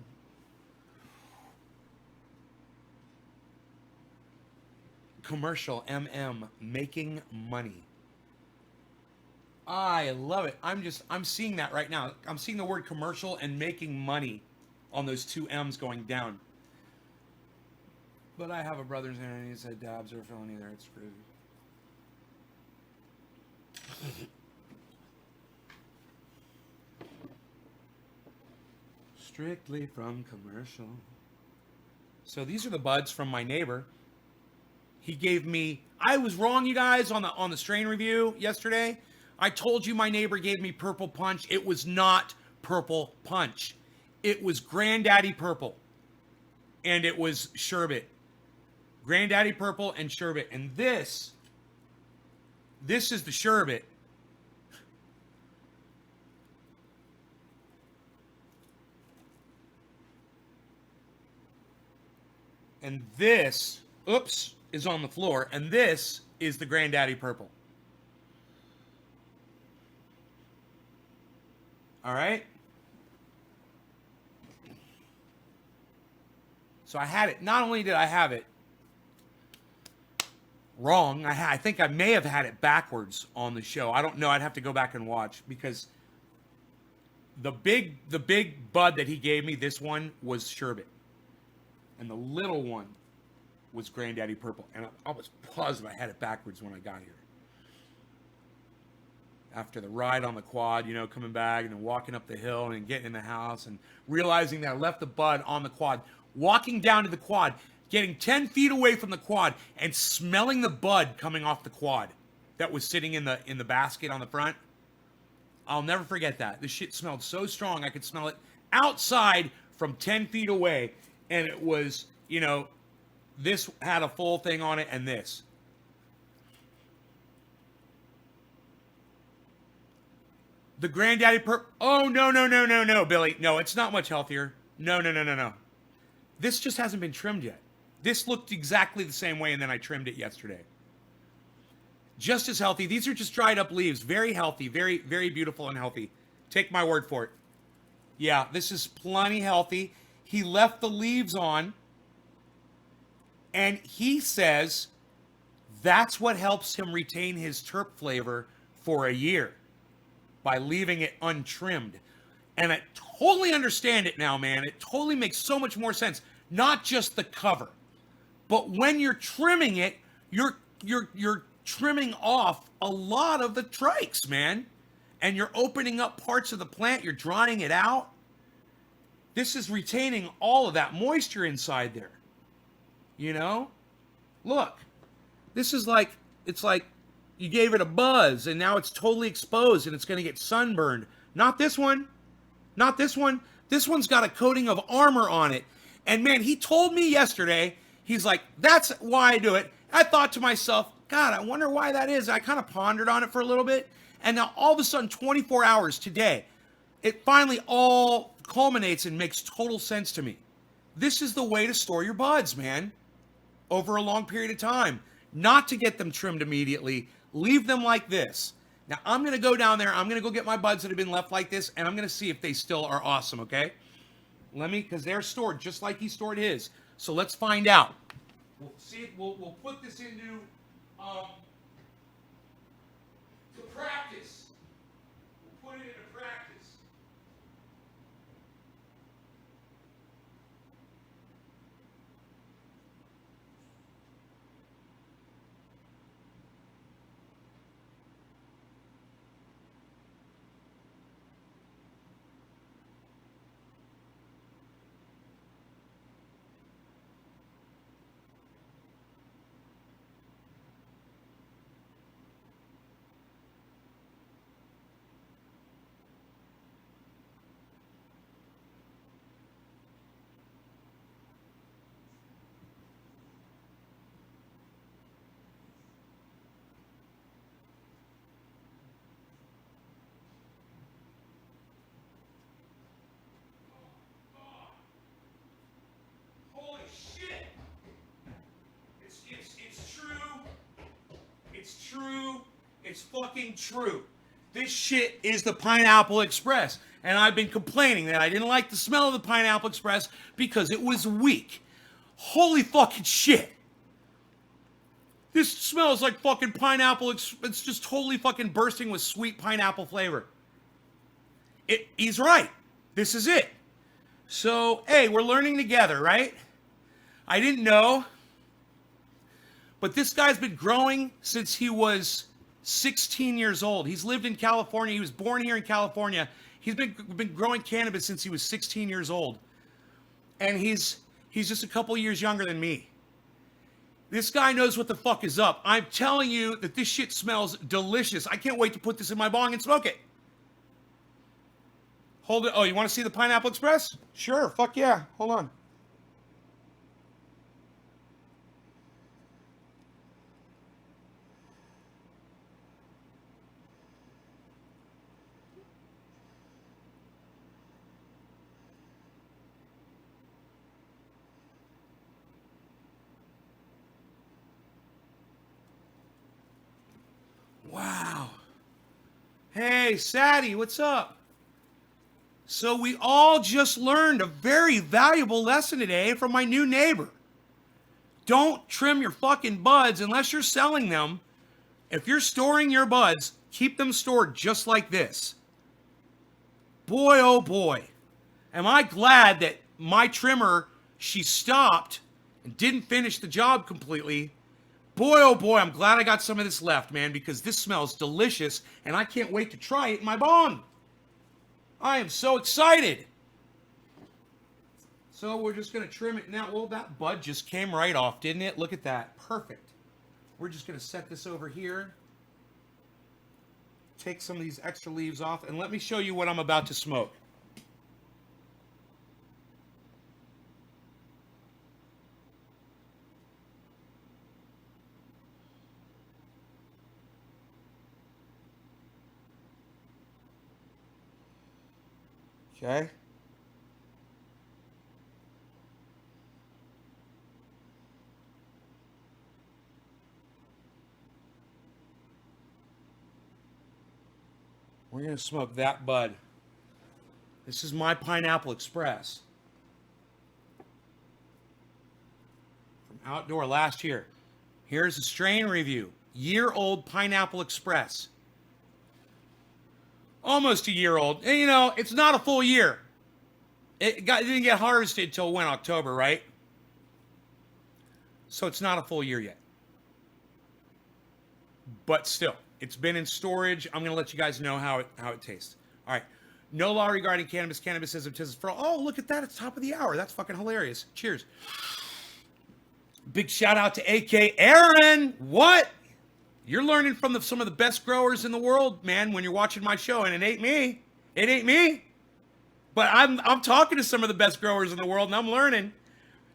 Commercial MM, making money. I love it. I'm seeing that right now. I'm seeing the word commercial and making money on those two M's going down. But I have a brother's and he said dabs are a felony there. It's crazy. Strictly from commercial. So these are the buds from my neighbor. He gave me, I was wrong, you guys, on the strain review yesterday. I told you my neighbor gave me Purple Punch. It was not Purple Punch. It was Granddaddy Purple. And it was Sherbet. Granddaddy Purple and Sherbet. And this is the Sherbet. And this, oops, is on the floor. And this is the Granddaddy Purple. All right? So I had it. Not only did I have it wrong, I think I may have had it backwards on the show. I don't know. I'd have to go back and watch because the big bud that he gave me, this one was Sherbet. And the little one was Granddaddy Purple. And I was positive I had it backwards when I got here. After the ride on the quad, you know, coming back and then walking up the hill and getting in the house and realizing that I left the bud on the quad, walking down to the quad, getting 10 feet away from the quad and smelling the bud coming off the quad that was sitting in the basket on the front. I'll never forget that. This shit smelled so strong I could smell it outside from 10 feet away. And it was, you know, this had a full thing on it and this. The Granddaddy Purple. Oh, no, Billy. No, it's not much healthier. No. This just hasn't been trimmed yet. This looked exactly the same way, and then I trimmed it yesterday. Just as healthy. These are just dried up leaves. Very healthy. Very, very beautiful and healthy. Take my word for it. Yeah, this is plenty healthy. He left the leaves on, and he says that's what helps him retain his terp flavor for a year, by leaving it untrimmed. And I totally understand it now, man. It totally makes so much more sense. Not just the cover, but when you're trimming it, you're trimming off a lot of the trikes, man. And you're opening up parts of the plant. You're drying it out. This is retaining all of that moisture inside there. You know? Look. This is like, it's like you gave it a buzz and now it's totally exposed and it's going to get sunburned. Not this one. Not this one. This one's got a coating of armor on it. And man, he told me yesterday, he's like, that's why I do it. I thought to myself, God, I wonder why that is. I kind of pondered on it for a little bit. And now all of a sudden, 24 hours today, it finally all culminates and makes total sense to me. This is the way to store your buds, man, over a long period of time. Not to get them trimmed immediately. Leave them like this. Now, I'm going to go down there. I'm going to go get my buds that have been left like this, and I'm going to see if they still are awesome, okay? Because they're stored just like he stored his. So let's find out. We'll see. We'll put this into to practice. We'll put it into practice. It's fucking true. This shit is the Pineapple Express. And I've been complaining that I didn't like the smell of the Pineapple Express because it was weak. Holy fucking shit. This smells like fucking pineapple. It's just totally fucking bursting with sweet pineapple flavor. He's right. This is it. So, hey, we're learning together, right? I didn't know. But this guy's been growing since he was 16 years old. He's lived in California. He was born here in California. He's been growing cannabis since he was 16 years old. And he's just a couple years younger than me. This guy knows what the fuck is up. I'm telling you that this shit smells delicious. I can't wait to put this in my bong and smoke it. Hold it. Oh, you want to see the Pineapple Express? Sure. Fuck yeah. Hold on. Wow. Hey, Sadie, what's up? So we all just learned a very valuable lesson today from my new neighbor. Don't trim your fucking buds unless you're selling them. If you're storing your buds, keep them stored just like this. Boy, oh boy. Am I glad that my trimmer, she stopped and didn't finish the job completely. Boy, oh boy, I'm glad I got some of this left, man, because this smells delicious, and I can't wait to try it in my bong. I am so excited. So we're just going to trim it now. Well, that bud just came right off, didn't it? Look at that. Perfect. We're just going to set this over here. Take some of these extra leaves off, and let me show you what I'm about to smoke. Okay. We're going to smoke that bud. This is my Pineapple Express. From Outdoor last year. Here's a strain review. Year-old Pineapple Express. Almost a year old. And, you know, it's not a full year. It didn't get harvested until when, October, right? So it's not a full year yet. But still, it's been in storage. I'm going to let you guys know how it tastes. All right. No law regarding cannabis. Cannabis is for all. Oh, look at that. It's top of the hour. That's fucking hilarious. Cheers. Big shout out to AK Aaron. What? You're learning from some of the best growers in the world, man, when you're watching my show, and it ain't me. It ain't me. But I'm talking to some of the best growers in the world, and I'm learning.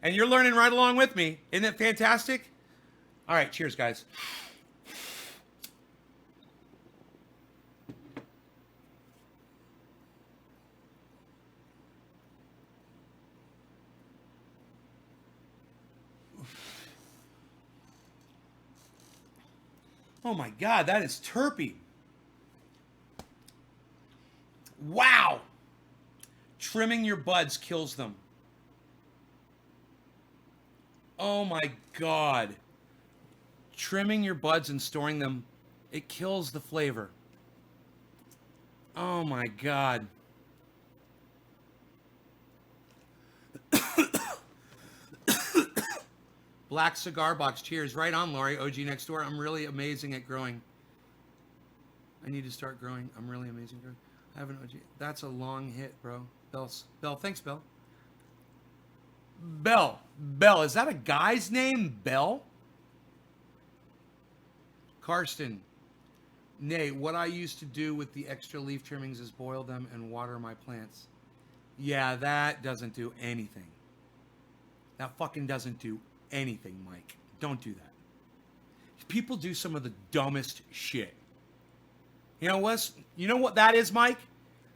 And you're learning right along with me. Isn't it fantastic? All right, cheers, guys. Oh my God, that is terpy. Wow. Trimming your buds kills them. Oh my God. Trimming your buds and storing them, it kills the flavor. Oh my God. Black cigar box. Cheers. Right on, Lori. OG next door. I'm really amazing at growing. I need to start growing. I'm really amazing at growing. I have an OG. That's a long hit, bro. Bell. Thanks, Bell. Bell. Is that a guy's name? Bell? Karsten. Nay, what I used to do with the extra leaf trimmings is boil them and water my plants. Yeah, that doesn't do anything. That fucking doesn't do anything, Mike. Don't do that. People do some of the dumbest shit. You know what that is, Mike?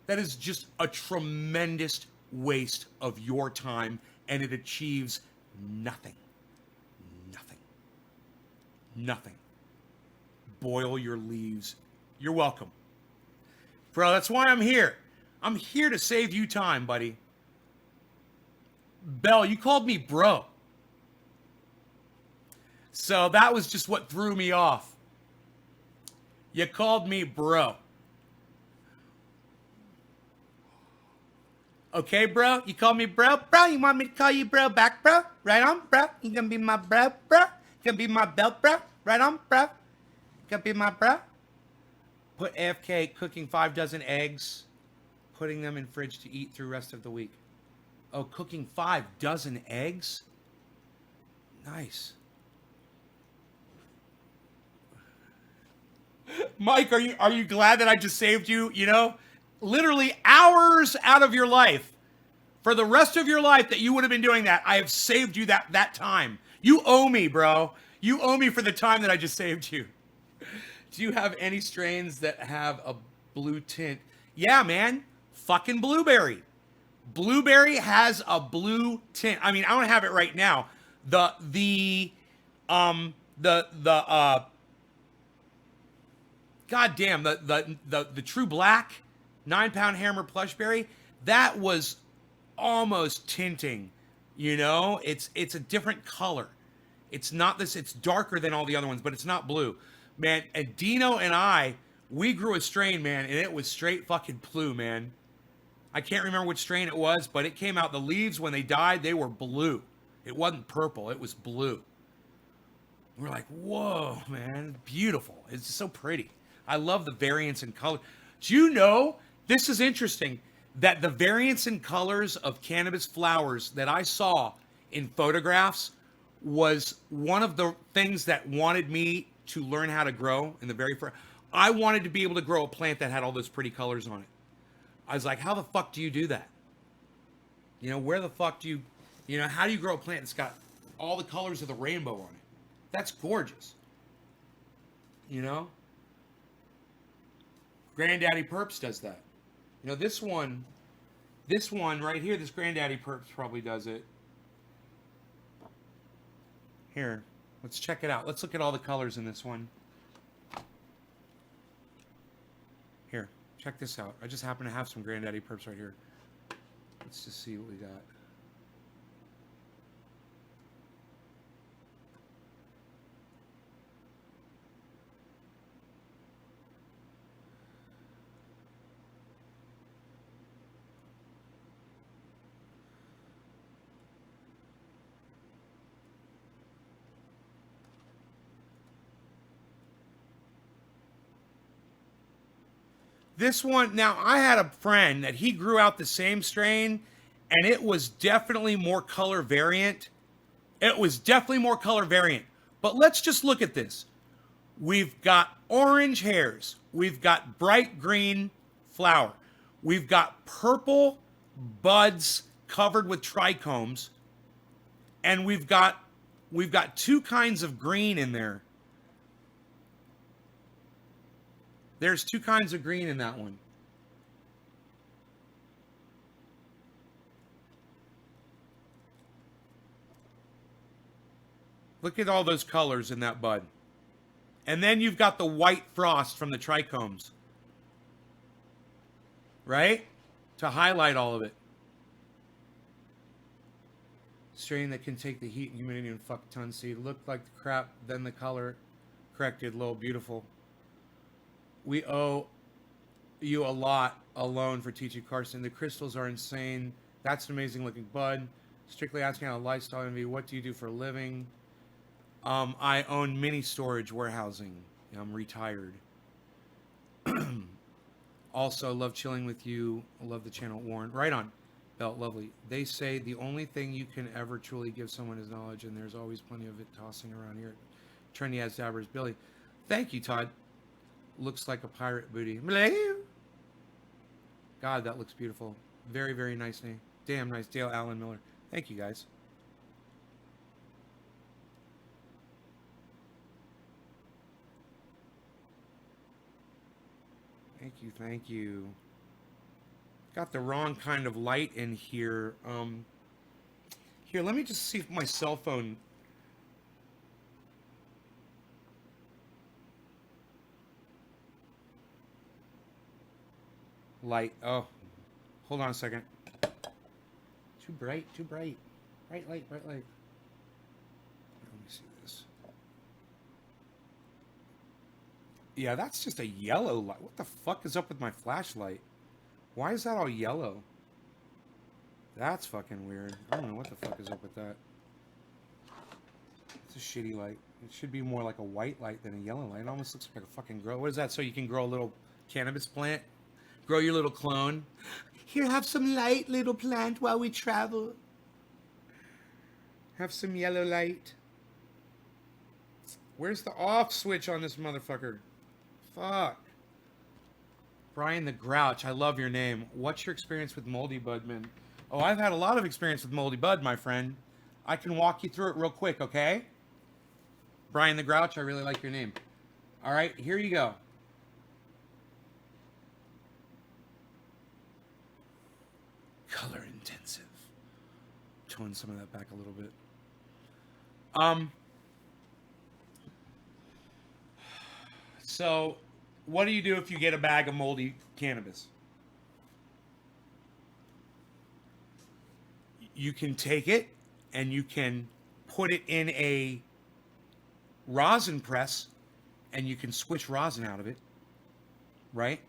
That is just a tremendous waste of your time, and it achieves nothing. Nothing. boil your leaves. You're welcome. Bro, that's why I'm here. I'm here to save you time, buddy. Bell, you called me bro. So that was just what threw me off. You called me bro. Okay, bro? You call me bro? Bro, you want me to call you bro back, bro? Right on, bro? You gonna be my bro, bro? You gonna be my belt, bro? Right on, bro? You gonna be my bro? Put AFK cooking 5 dozen eggs, putting them in fridge to eat through rest of the week. Oh, cooking 5 dozen eggs? Nice. Mike, are you glad that I just saved you, you know, literally hours out of your life? For the rest of your life that you would have been doing that, I have saved you that time. You owe me, bro. You owe me for the time that I just saved you. Do you have any strains that have a blue tint? Yeah, man. Fucking blueberry. Blueberry has a blue tint. I mean, I don't have it right now. God damn, the True Black 9-pound hammer plushberry, that was almost tinting, you know? It's a different color. It's not this, it's darker than all the other ones, but it's not blue. Man, and Dino and I, we grew a strain, man, and it was straight fucking blue, man. I can't remember which strain it was, but it came out, the leaves, when they died, they were blue. It wasn't purple, it was blue. We're like, whoa, man, beautiful. It's so pretty. I love the variance in color. Do you know, this is interesting, that the variance in colors of cannabis flowers that I saw in photographs was one of the things that wanted me to learn how to grow in the very first. I wanted to be able to grow a plant that had all those pretty colors on it. I was like, how the fuck do you do that? You know, where the fuck do you know, how do you grow a plant that's got all the colors of the rainbow on it? That's gorgeous. You know? Granddaddy Perps does that. You know, this one right here, this Granddaddy Perps probably does it. Here, let's check it out. Let's look at all the colors in this one. Here, check this out. I just happen to have some Granddaddy Perps right here. Let's just see what we got. This one, now I had a friend that he grew out the same strain, and it was definitely more color variant. It was definitely more color variant. But let's just look at this. We've got orange hairs. We've got bright green flower. We've got purple buds covered with trichomes. And we've got 2 kinds of green in there. There's 2 kinds of green in that one. Look at all those colors in that bud. And then you've got the white frost from the trichomes. Right? To highlight all of it. Strain that can take the heat and humidity and fuck ton seed. Looked like the crap, then the color corrected. Low, beautiful. We owe you a lot alone for teaching Carson. The crystals are insane. That's an amazing looking bud. Strictly asking how lifestyle envy. What do you do for a living? I own mini storage warehousing. I'm retired. Also, love chilling with you. Love the channel, Warren. Right on. Belt, lovely. They say the only thing you can ever truly give someone is knowledge, and there's always plenty of it tossing around here. Trendy as dabbers, Billy. Thank you, Todd. Looks like a pirate booty. God, that looks beautiful. Very, very nice name. Damn nice. Dale Allen Miller. Thank you, guys. Thank you, thank you. Got the wrong kind of light in here. Here, let me just see if my cell phone... light. Oh, hold on a second. Too bright, too bright. Bright light, bright light. Let me see this. Yeah, that's just a yellow light. What the fuck is up with my flashlight? Why is that all yellow? That's fucking weird. I don't know what the fuck is up with that. It's a shitty light. It should be more like a white light than a yellow light. It almost looks like a fucking grow. What is that? So you can grow a little cannabis plant? Grow your little clone? Here, have some light, little plant, while we travel. Have some yellow light. Where's the off switch on this motherfucker? Fuck. Brian the Grouch, I love your name. What's your experience with Moldy Budman? Oh, I've had a lot of experience with Moldy Bud, my friend. I can walk you through it real quick, okay? Brian the Grouch, I really like your name. All right, here you go. Color intensive. Tone some of that back a little bit. So, what do you do if you get a bag of moldy cannabis? You can take it and you can put it in a rosin press and you can squish rosin out of it, right?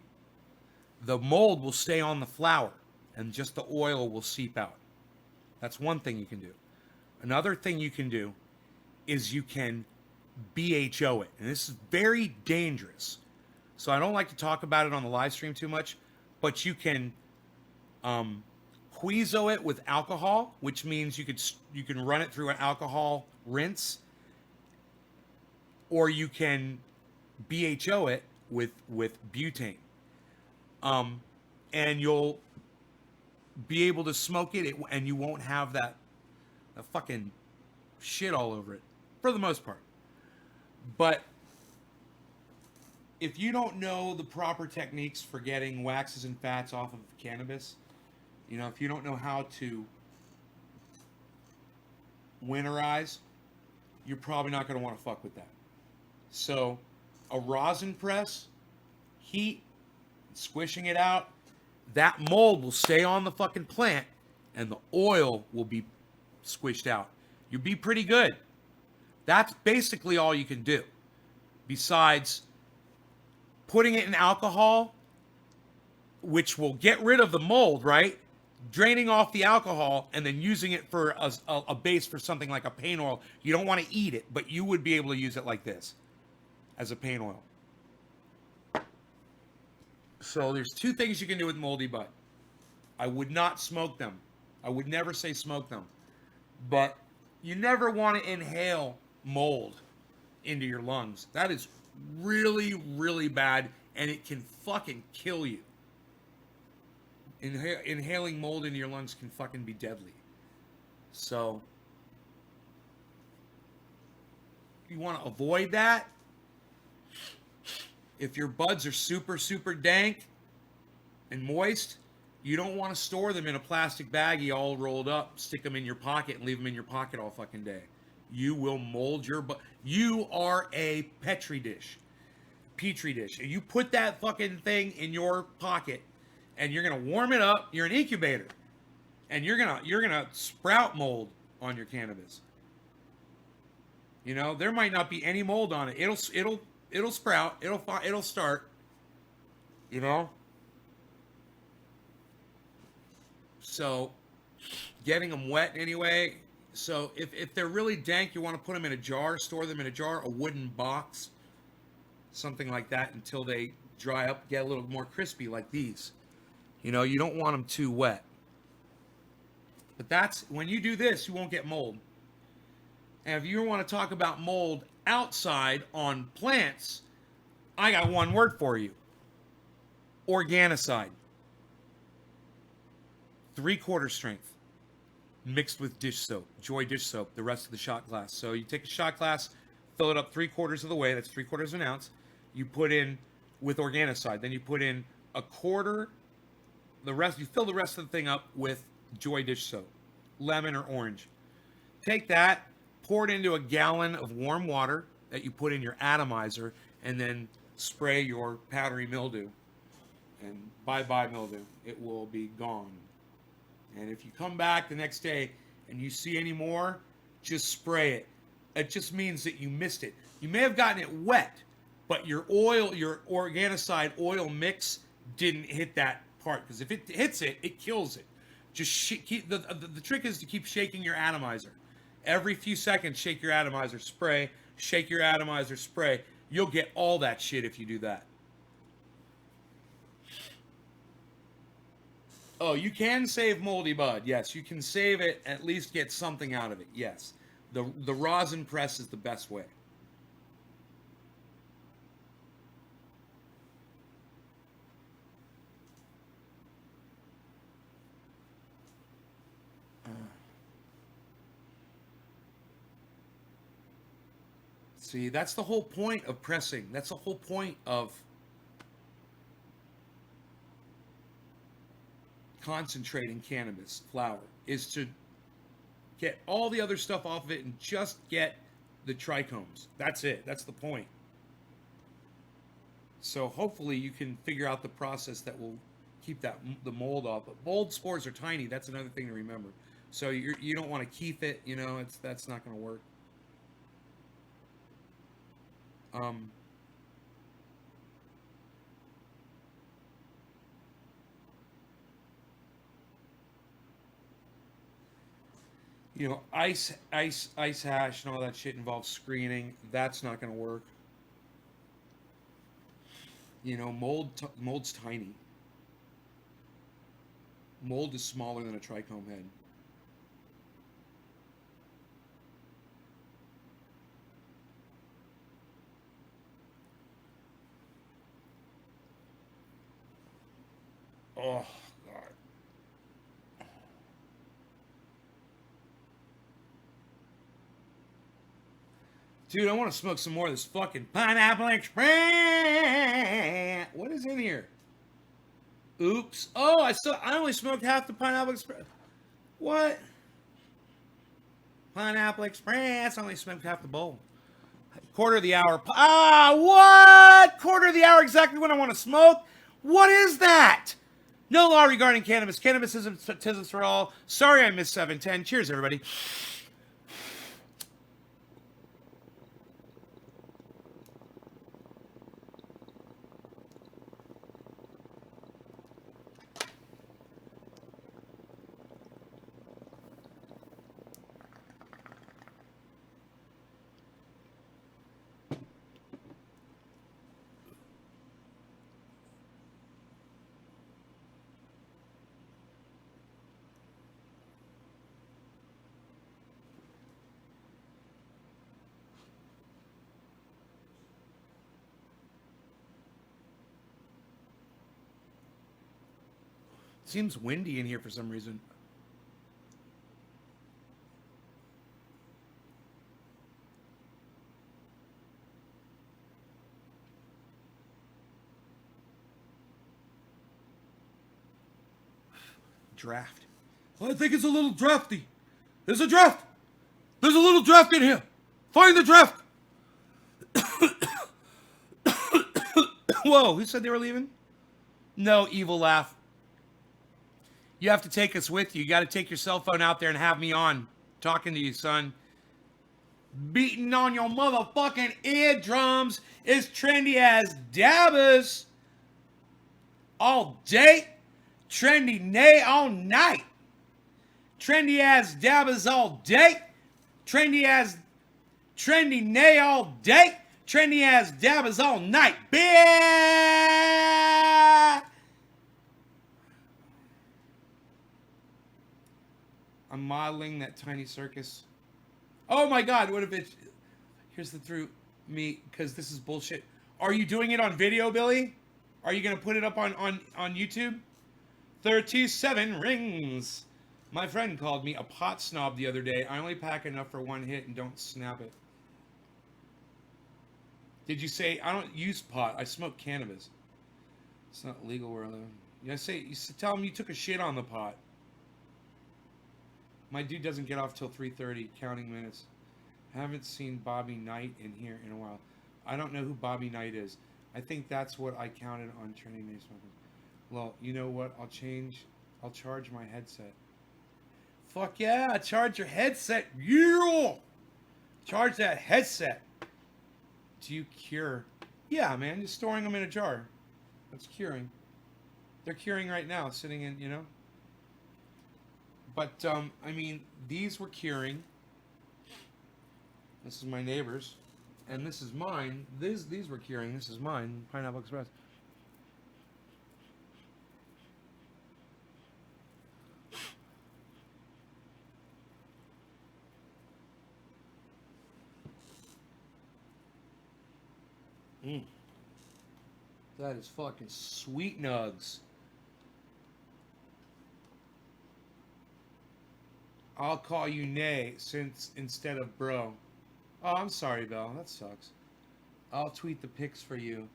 The mold will stay on the flower and just the oil will seep out. That's one thing you can do. Another thing you can do is you can BHO it. And this is very dangerous. So I don't like to talk about it on the live stream too much, but you can Quizo it with alcohol, which means you can run it through an alcohol rinse, or you can BHO it with butane, and you'll be able to smoke it, and you won't have that fucking shit all over it for the most part. But if you don't know the proper techniques for getting waxes and fats off of cannabis, you know, if you don't know how to winterize, you're probably not going to want to fuck with that. So, a rosin press, heat, squishing it out, that mold will stay on the fucking plant, and the oil will be squished out. You'll be pretty good. That's basically all you can do. Besides putting it in alcohol, which will get rid of the mold, right? Draining off the alcohol and then using it for a base for something like a paint oil. You don't want to eat it, but you would be able to use it like this as a paint oil. So there's two things you can do with moldy bud. I would not smoke them. I would never say smoke them. But you never want to inhale mold into your lungs. That is really, really bad, and it can fucking kill you. Inhaling mold into your lungs can fucking be deadly. So, you want to avoid that. If your buds are super, super dank and moist, you don't want to store them in a plastic baggie all rolled up, stick them in your pocket, and leave them in your pocket all fucking day. You will mold your bud. You are a petri dish. And you put that fucking thing in your pocket, and you're gonna warm it up. You're an incubator, and you're gonna sprout mold on your cannabis. You know, there might not be any mold on it. It'll sprout. It'll start. You know. So, getting them wet anyway. So if they're really dank, you want to put them in a jar. Store them in a jar, a wooden box, something like that, until they dry up, get a little more crispy, like these. You know, you don't want them too wet. But that's, when you do this, you won't get mold. And if you want to talk about mold outside on plants, I got one word for you. Organicide. 3/4 strength. Mixed with dish soap. Joy dish soap, the rest of the shot glass. So you take a shot glass, fill it up 3/4 of the way, that's 3/4 of an ounce. You put in with Organicide. Then you put in a quarter. You fill the rest of the thing up with Joy dish soap, lemon or orange. Take that, pour it into a gallon of warm water that you put in your atomizer, and then spray your powdery mildew. And bye-bye mildew. It will be gone. And if you come back the next day and you see any more, just spray it. It just means that you missed it. You may have gotten it wet, but your organicide oil mix didn't hit that part. Because if it hits it, it kills it. Just the trick is to keep shaking your atomizer. Every few seconds, shake your atomizer, spray. Shake your atomizer, spray. You'll get all that shit if you do that. Oh, you can save moldy bud. Yes, you can save it, at least get something out of it. Yes. The rosin press is the best way. See, that's the whole point of pressing. That's the whole point of concentrating cannabis flower, is to get all the other stuff off of it and just get the trichomes. That's it. That's the point. So hopefully you can figure out the process that will keep the mold off. But mold spores are tiny. That's another thing to remember. So you don't want to keep it. You know, that's not going to work. You know, ice hash and all that shit involves screening. That's not going to work. You know, mold's tiny. Mold is smaller than a trichome head. Oh, God. Dude, I want to smoke some more of this fucking Pineapple Express. What is in here? Oops. Oh, I only smoked half the Pineapple Express. What? Pineapple Express. I only smoked half the bowl. Quarter of the hour. What? Quarter of the hour, exactly when I want to smoke? What is that? No law regarding cannabis. Cannabis isn't statistics for all. Sorry I missed 710. Cheers, everybody. Seems windy in here for some reason. Draft. I think it's a little drafty. There's a draft. There's a little draft in here. Find the draft. Whoa, who said they were leaving? No, evil laugh. You have to take us with you. You got to take your cell phone out there and have me on. Talking to you, son. Beating on your motherfucking eardrums is trendy as dabbers. All day. Trendy nay all night. Trendy as dabbers all day. Trendy nay all day. Trendy as dabbers all night. Beer! I'm modeling that tiny circus. Oh my God, what if it's... Here's the through me, because this is bullshit. Are you doing it on video, Billy? Are you going to put it up on YouTube? 37 rings. My friend called me a pot snob the other day. I only pack enough for one hit and don't snap it. Did you say, I don't use pot, I smoke cannabis. It's not legal where I live. You tell him you took a shit on the pot. My dude doesn't get off till 3:30, counting minutes. Haven't seen Bobby Knight in here in a while. I don't know who Bobby Knight is. I think that's what I counted on Training Day Smoking. Well, you know what? I'll charge my headset. Fuck yeah, charge your headset. Yeah! Charge that headset. Do you cure? Yeah, man, just storing them in a jar. That's curing. They're curing right now, sitting in, you know? But, I mean, these were curing. This is my neighbor's. And this is mine. These were curing. This is mine. Pineapple Express. Mm. That is fucking sweet nugs. I'll call you Nay since instead of bro. Oh, I'm sorry, Belle. That sucks. I'll tweet the pics for you.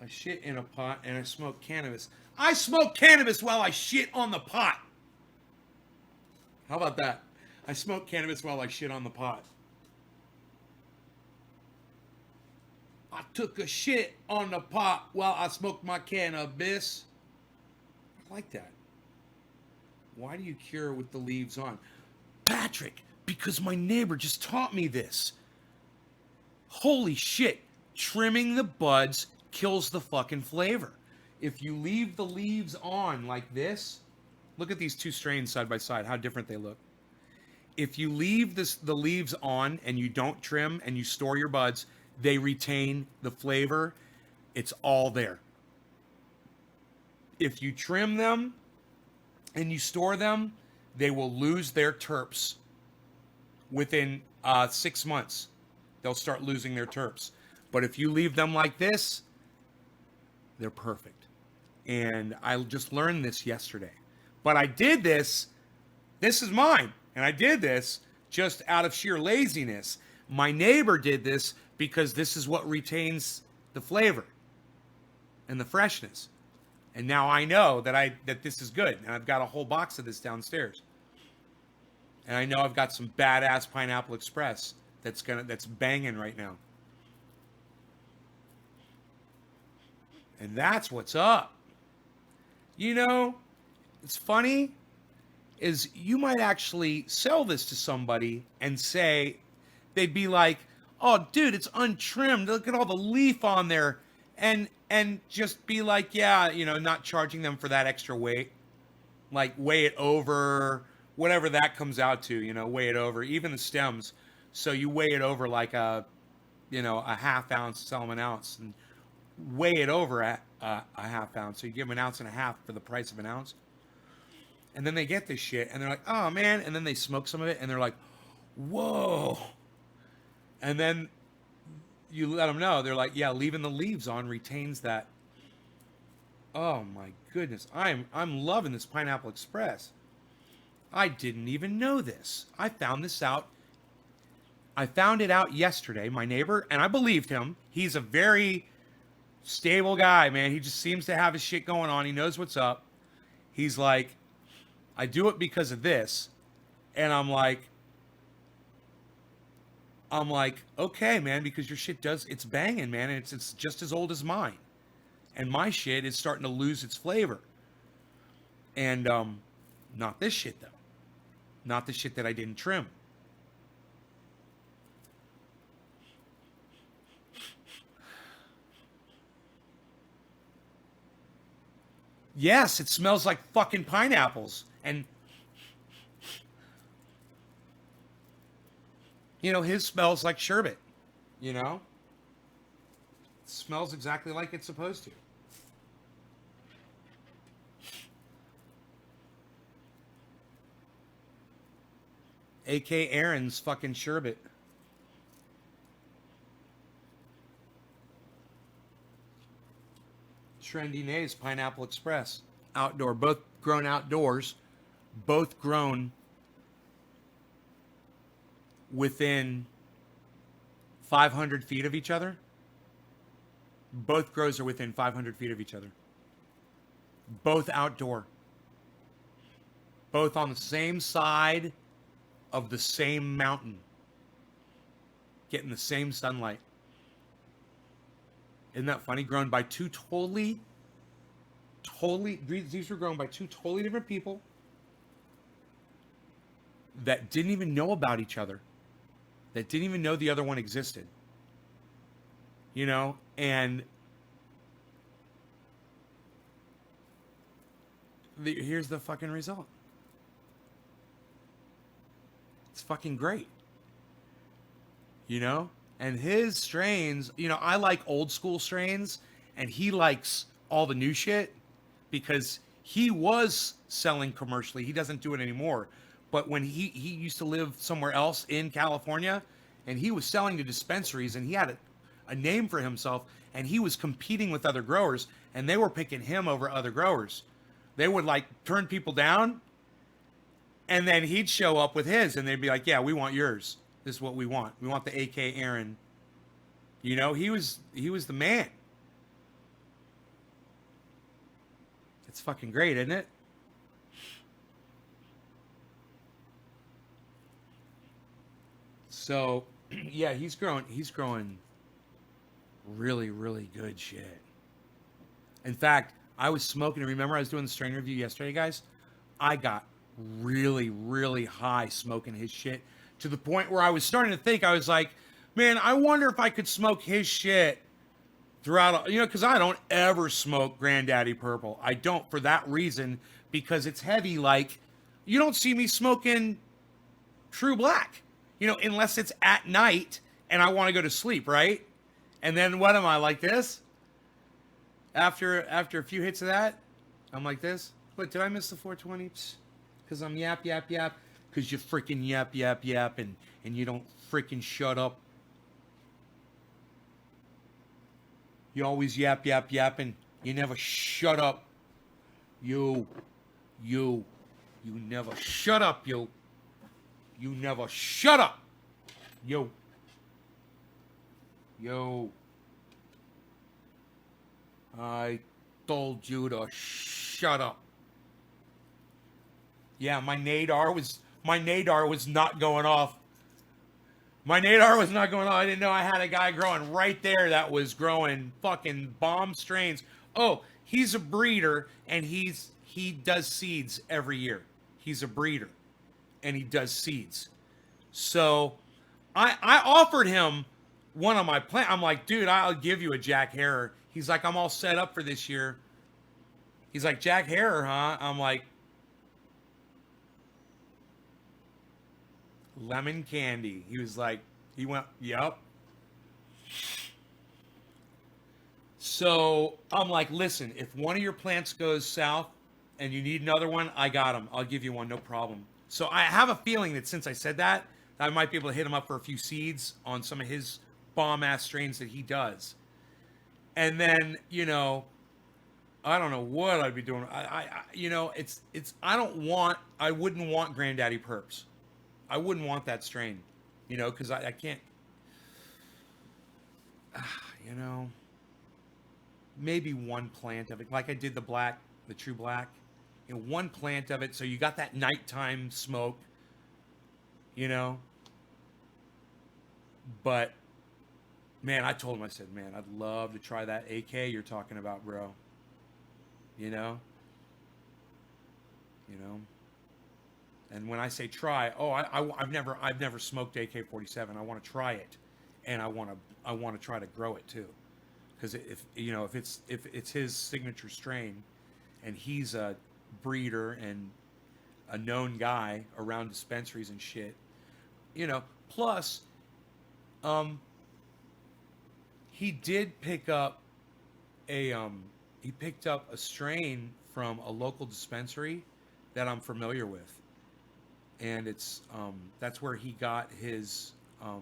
I shit in a pot and I smoke cannabis. I smoke cannabis while I shit on the pot. How about that? I smoke cannabis while I shit on the pot. I took a shit on the pot while I smoked my cannabis. I like that. Why do you cure with the leaves on? Patrick, because my neighbor just taught me this. Holy shit. Trimming the buds kills the fucking flavor. If you leave the leaves on like this, look at these two strains side by side, how different they look. If you leave the leaves on and you don't trim and you store your buds, they retain the flavor. It's all there. If you trim them and you store them, they will lose their terps within 6 months. They'll start losing their terps. But if you leave them like this, they're perfect. And I just learned this yesterday. But I did this. This is mine. And I did this just out of sheer laziness. My neighbor did this because this is what retains the flavor and the freshness. And now I know that this is good. And I've got a whole box of this downstairs. And I know I've got some badass Pineapple Express that's banging right now. And that's what's up. You know, it's funny is you might actually sell this to somebody and say, they'd be like, oh, dude, it's untrimmed. Look at all the leaf on there. And just be like, yeah, you know, not charging them for that extra weight. Like, weigh it over, whatever that comes out to, you know, weigh it over. Even the stems. So you weigh it over like a half ounce, sell them an ounce. And weigh it over at a half ounce. So you give them an ounce and a half for the price of an ounce. And then they get this shit, and they're like, oh, man. And then they smoke some of it, and they're like, whoa. And then you let them know. They're like, yeah, leaving the leaves on retains that. Oh, my goodness. I'm loving this Pineapple Express. I didn't even know this. I found this out. I found it out yesterday, my neighbor, and I believed him. He's a very stable guy, man. He just seems to have his shit going on. He knows what's up. He's like, I do it because of this. And I'm like, okay, man, because your shit it's banging, man. And it's just as old as mine. And my shit is starting to lose its flavor. And, not this shit, though. Not the shit that I didn't trim. Yes, it smells like fucking pineapples. And, you know, his smells like sherbet. You know? It smells exactly like it's supposed to. A.K. Aaron's fucking sherbet. Trendy Nays Pineapple Express. Outdoor. Both grown outdoors. Both grown within 500 feet of each other. Both grows are within 500 feet of each other. Both outdoor. Both on the same side of the same mountain. Getting the same sunlight. Isn't that funny? Grown by two totally these were grown by two totally different people that didn't even know about each other, that didn't even know the other one existed. You know, and here's the fucking result. It's fucking great. You know? And his strains, you know, I like old school strains, and he likes all the new shit because he was selling commercially. He doesn't do it anymore. But when he used to live somewhere else in California, and he was selling to dispensaries, and he had a name for himself, and he was competing with other growers, and they were picking him over other growers. They would like turn people down, and then he'd show up with his, and they'd be like, yeah, we want yours. This is what we want. We want the AK Aaron. You know, he was the man. It's fucking great, isn't it? So, yeah, he's growing really, really good shit. In fact, I was smoking, remember I was doing the strain review yesterday, guys? I got really, really high smoking his shit to the point where I was starting to think, I was like, man, I wonder if I could smoke his shit throughout, you know, because I don't ever smoke Granddaddy Purple. I don't for that reason, because it's heavy. Like, you don't see me smoking True Black, you know, unless it's at night and I want to go to sleep, right? And then what am I, like this? After a few hits of that, I'm like this. What, did I miss the 420? Because I'm yap. Because you freaking yap, and you don't freaking shut up. You always yap, and you never shut up. You never shut up, you. You never shut up. Yo. I told you to shut up. Yeah, my nadar was not going off. My nadar was not going off. I didn't know I had a guy growing right there that was growing fucking bomb strains. Oh, he's a breeder, and he does seeds every year. He's a breeder, and he does seeds. So I offered him one of my plants. I'm like, dude, I'll give you a Jack Harrer. He's like, I'm all set up for this year. He's like, Jack Harrer, huh? I'm like, lemon candy. He was like, he went, yep. So I'm like, listen, if one of your plants goes south and you need another one, I got them. I'll give you one, no problem. So I have a feeling that since I said that, I might be able to hit him up for a few seeds on some of his bomb-ass strains that he does. And then, you know, I don't know what I'd be doing. You know, I wouldn't want Granddaddy Perps. I wouldn't want that strain, you know, because I can't, you know, maybe one plant of it, like I did the True Black, you know, one plant of it, so you got that nighttime smoke, you know. But, man, I told him, I said, man, I'd love to try that AK you're talking about, bro. You know? And when I say try, I've never smoked AK-47. I want to try it, and I want to try to grow it too, because if it's his signature strain, and he's a breeder and a known guy around dispensaries and shit, you know. Plus, he did pick up a strain from a local dispensary that I'm familiar with. And it's that's where he got his I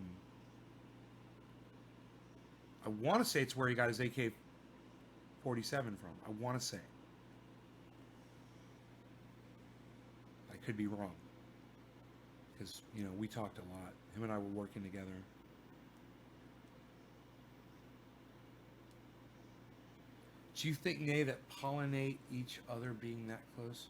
want to say it's where he got his AK-47 from. I want to say. I could be wrong. Because, you know, we talked a lot. Him and I were working together. Do you think, Nay, that pollinate each other being that close?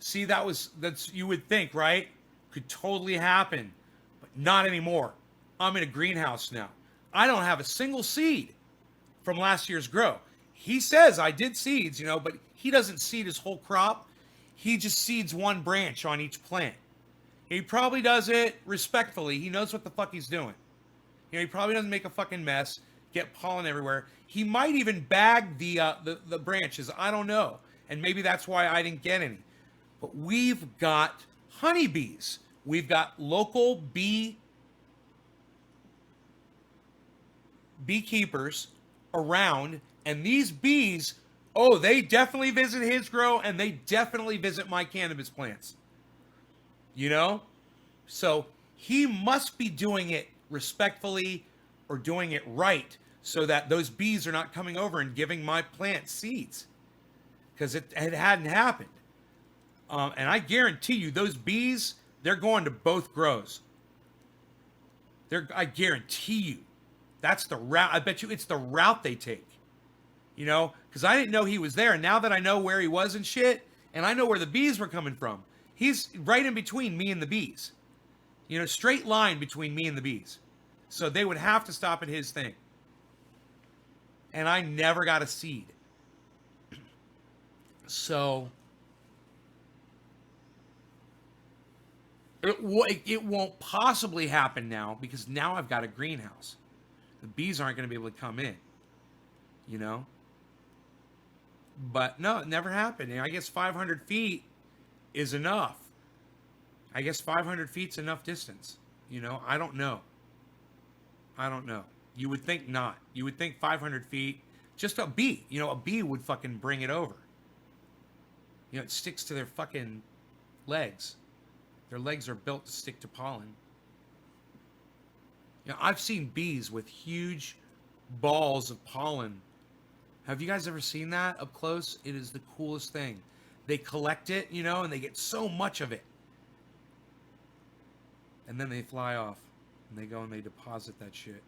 See, that's you would think, right? Could totally happen, but not anymore. I'm in a greenhouse now. I don't have a single seed from last year's grow. He says I did seeds, but he doesn't seed his whole crop. He just seeds one branch on each plant. He probably does it respectfully. He knows what the fuck he's doing. He probably doesn't make a fucking mess, get pollen everywhere. He might even bag the branches. I don't know. And maybe that's why I didn't get any. But we've got honeybees. We've got local beekeepers around, and these bees, oh, they definitely visit his grow, and they definitely visit my cannabis plants. So he must be doing it respectfully or doing it right so that those bees are not coming over and giving my plant seeds, because it hadn't happened. And I guarantee you those bees, they're going to both grows. I guarantee you that's the route. I bet you it's the route they take, because I didn't know he was there. And now that I know where he was and shit, and I know where the bees were coming from, he's right in between me and the bees. Straight line between me and the bees. So they would have to stop at his thing. And I never got a seed. So it won't possibly happen now, because now I've got a greenhouse. The bees aren't going to be able to come in. But no, it never happened. I guess 500 feet is enough. I guess 500 feet's enough distance. I don't know. You would think not. You would think 500 feet, just a bee. A bee would fucking bring it over. It sticks to their fucking legs. Their legs are built to stick to pollen. I've seen bees with huge balls of pollen. Have you guys ever seen that up close? It is the coolest thing. They collect it, and they get so much of it. And then they fly off. And they go and they deposit that shit.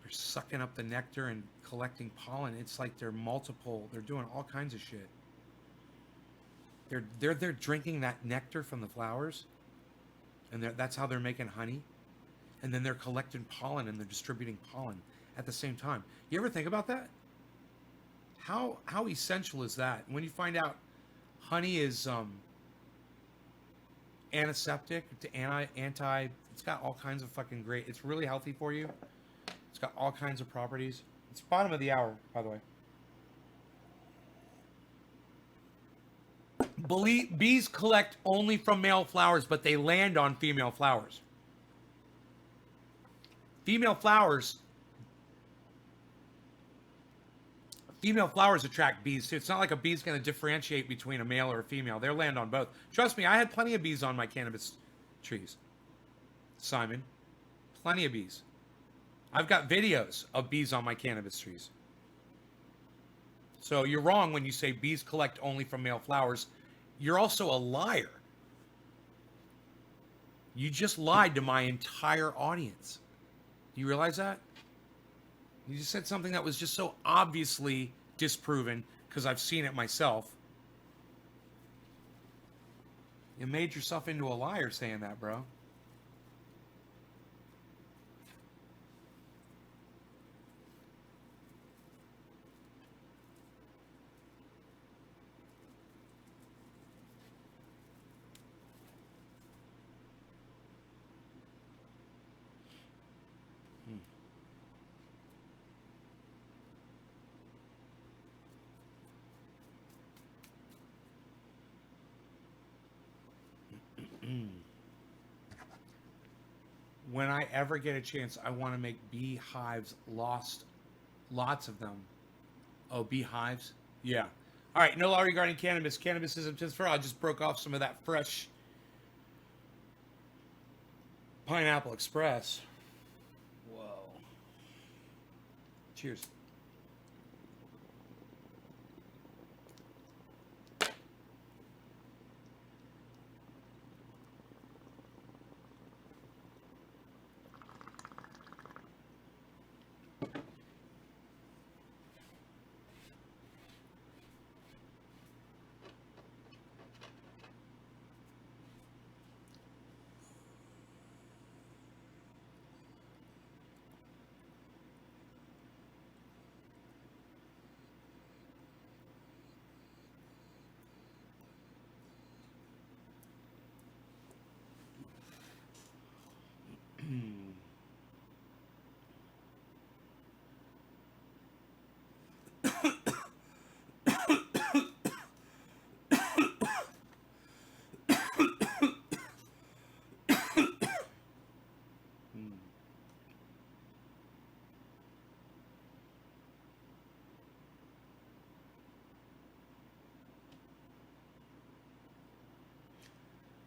They're sucking up the nectar and collecting pollen. It's like they're doing all kinds of shit. They're drinking that nectar from the flowers. And that's how they're making honey. And then they're collecting pollen and they're distributing pollen at the same time. You ever think about that? How essential is that? When you find out honey is antiseptic, it's got all kinds of fucking great. It's really healthy for you. It's got all kinds of properties. It's bottom of the hour, by the way. Bees collect only from male flowers, but they land on female flowers. Female flowers attract bees too. It's not like a bee's going to differentiate between a male or a female. They'll land on both. Trust me, I had plenty of bees on my cannabis trees. Simon, plenty of bees. I've got videos of bees on my cannabis trees. So you're wrong when you say bees collect only from male flowers. You're also a liar. You just lied to my entire audience. Do you realize that? You just said something that was just so obviously disproven, because I've seen it myself. You made yourself into a liar saying that, bro. When I ever get a chance, I want to make beehives. Lots of them. Oh, beehives? Yeah. All right, no law regarding cannabis. Cannabis isn't just for. I just broke off some of that fresh Pineapple Express. Whoa. Cheers.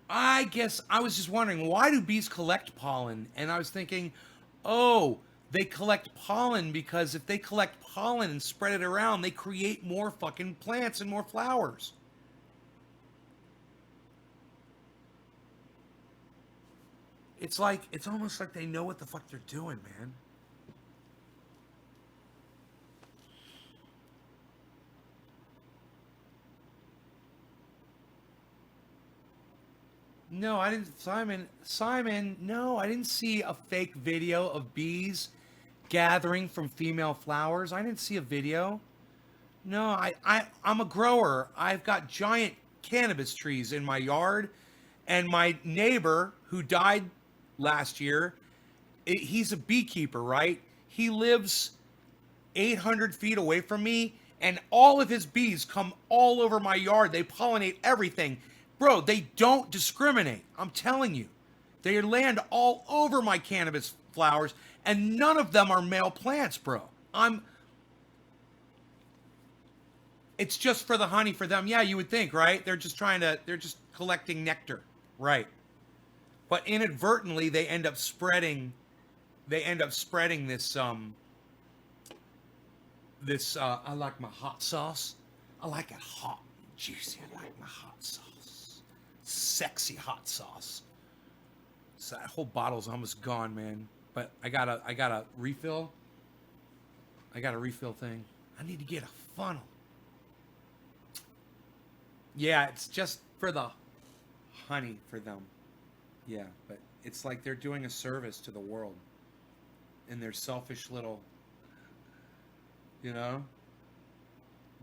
I guess I was just wondering, why do bees collect pollen? And I was thinking, oh, they collect pollen because if they collect pollen and spread it around, they create more fucking plants and more flowers. It's almost like they know what the fuck they're doing, man. No, I didn't, Simon, no, I didn't see a fake video of bees gathering from female flowers. I didn't see a video. No, I'm a grower. I've got giant cannabis trees in my yard, and my neighbor who died last year, he's a beekeeper, right? He lives 800 feet away from me, and all of his bees come all over my yard. They pollinate everything. Bro, they don't discriminate. I'm telling you. They land all over my cannabis flowers, and none of them are male plants, bro. It's just for the honey for them. Yeah, you would think, right? They're just collecting nectar, right? But inadvertently, they end up spreading this, I like my hot sauce. I like it hot and juicy. I like my hot sauce. Sexy hot sauce. So that whole bottle's almost gone, man. But I got a refill. I got a refill thing. I need to get a funnel. Yeah, it's just for the honey for them. Yeah, but it's like they're doing a service to the world. In their selfish little, you know?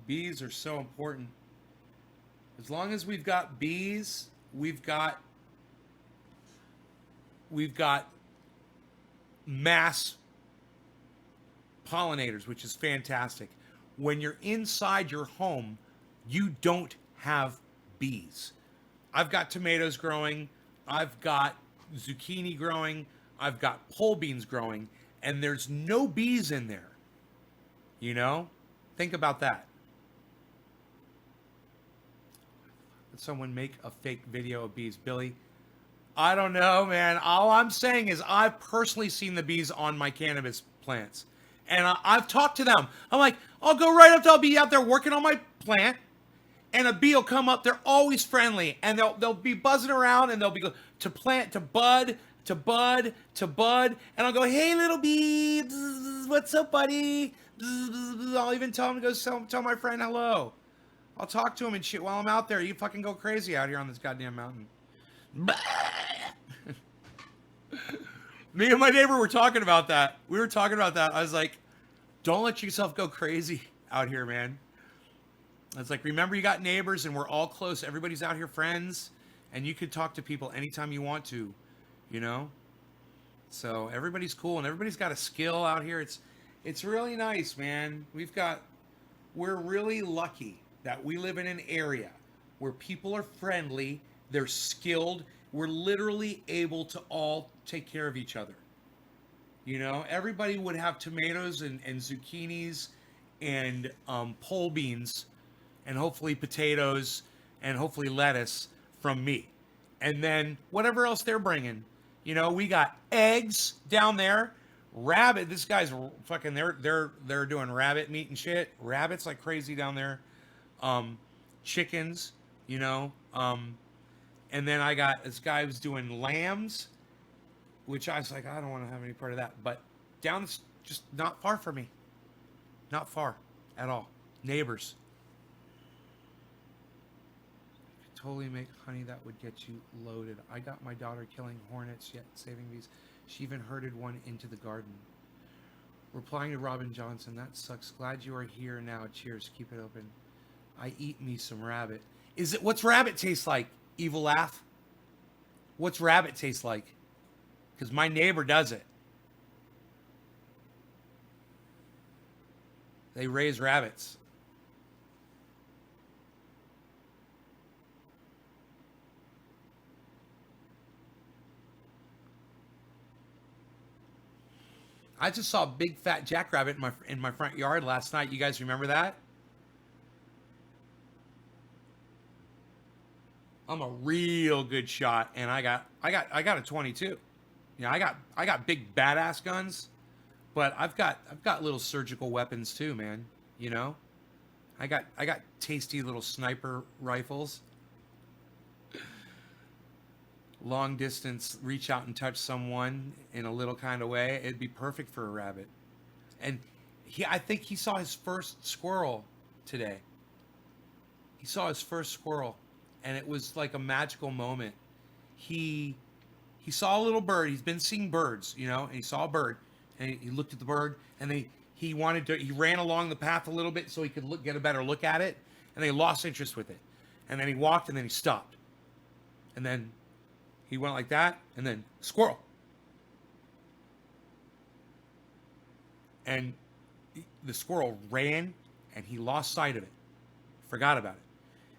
Bees are so important. As long as we've got bees, we've got mass pollinators, which is fantastic. When you're inside your home, you don't have bees. I've got tomatoes growing, I've got zucchini growing, I've got pole beans growing, and there's no bees in there. You know? Think about that. Did someone make a fake video of bees? Billy? I don't know, man. All I'm saying is I've personally seen the bees on my cannabis plants. And I've talked to them. I'm like, I'll go right up to, I'll be out there working on my plant, and a bee will come up. They're always friendly, and they'll be buzzing around, and they'll be to plant, to bud, to bud, to bud, and I'll go, hey, little bee, what's up, buddy? I'll even tell him to go tell my friend hello. I'll talk to him and shit while I'm out there. You fucking go crazy out here on this goddamn mountain. Me and my neighbor were talking about that. We were talking about that. I was like, don't let yourself go crazy out here, man. I was like, remember you got neighbors and we're all close. Everybody's out here friends. And you could talk to people anytime you want to, you know? So everybody's cool and everybody's got a skill out here. It's really nice, man. We're really lucky that we live in an area where people are friendly, they're skilled, we're literally able to all take care of each other. You know, everybody would have tomatoes and zucchinis and pole beans and hopefully potatoes and hopefully lettuce from me. And then whatever else they're bringing. You know, we got eggs down there. Rabbit, this guy's fucking, they're doing rabbit meat and shit. Rabbits like crazy down there. Chickens, you know. And then I got this guy who's doing lambs, which I was like, I don't want to have any part of that. But down, just not far from me. Not far at all. Neighbors. Could totally make honey that would get you loaded. I got my daughter killing hornets yet saving bees. She even herded one into the garden. Replying to Robin Johnson, that sucks. Glad you are here now. Cheers. Keep it open. I eat me some rabbit. What's rabbit taste like? Evil laugh. What's rabbit taste like? Because my neighbor does it. They raise rabbits. I just saw a big fat jackrabbit in my front yard last night. You guys remember that? I'm a real good shot, and I got a 22. You know, I got big badass guns, but I've got little surgical weapons too, man. You know, I got tasty little sniper rifles. Long distance, reach out and touch someone in a little kind of way. It'd be perfect for a rabbit. And I think he saw his first squirrel today. He saw his first squirrel, and it was like a magical moment. He saw a little bird. He's been seeing birds, you know, and he saw a bird, and he looked at the bird, and he ran along the path a little bit so he could get a better look at it, and they lost interest with it. And then he walked, and then he stopped. And then he went like that, and then squirrel. And the squirrel ran, and he lost sight of it. Forgot about it.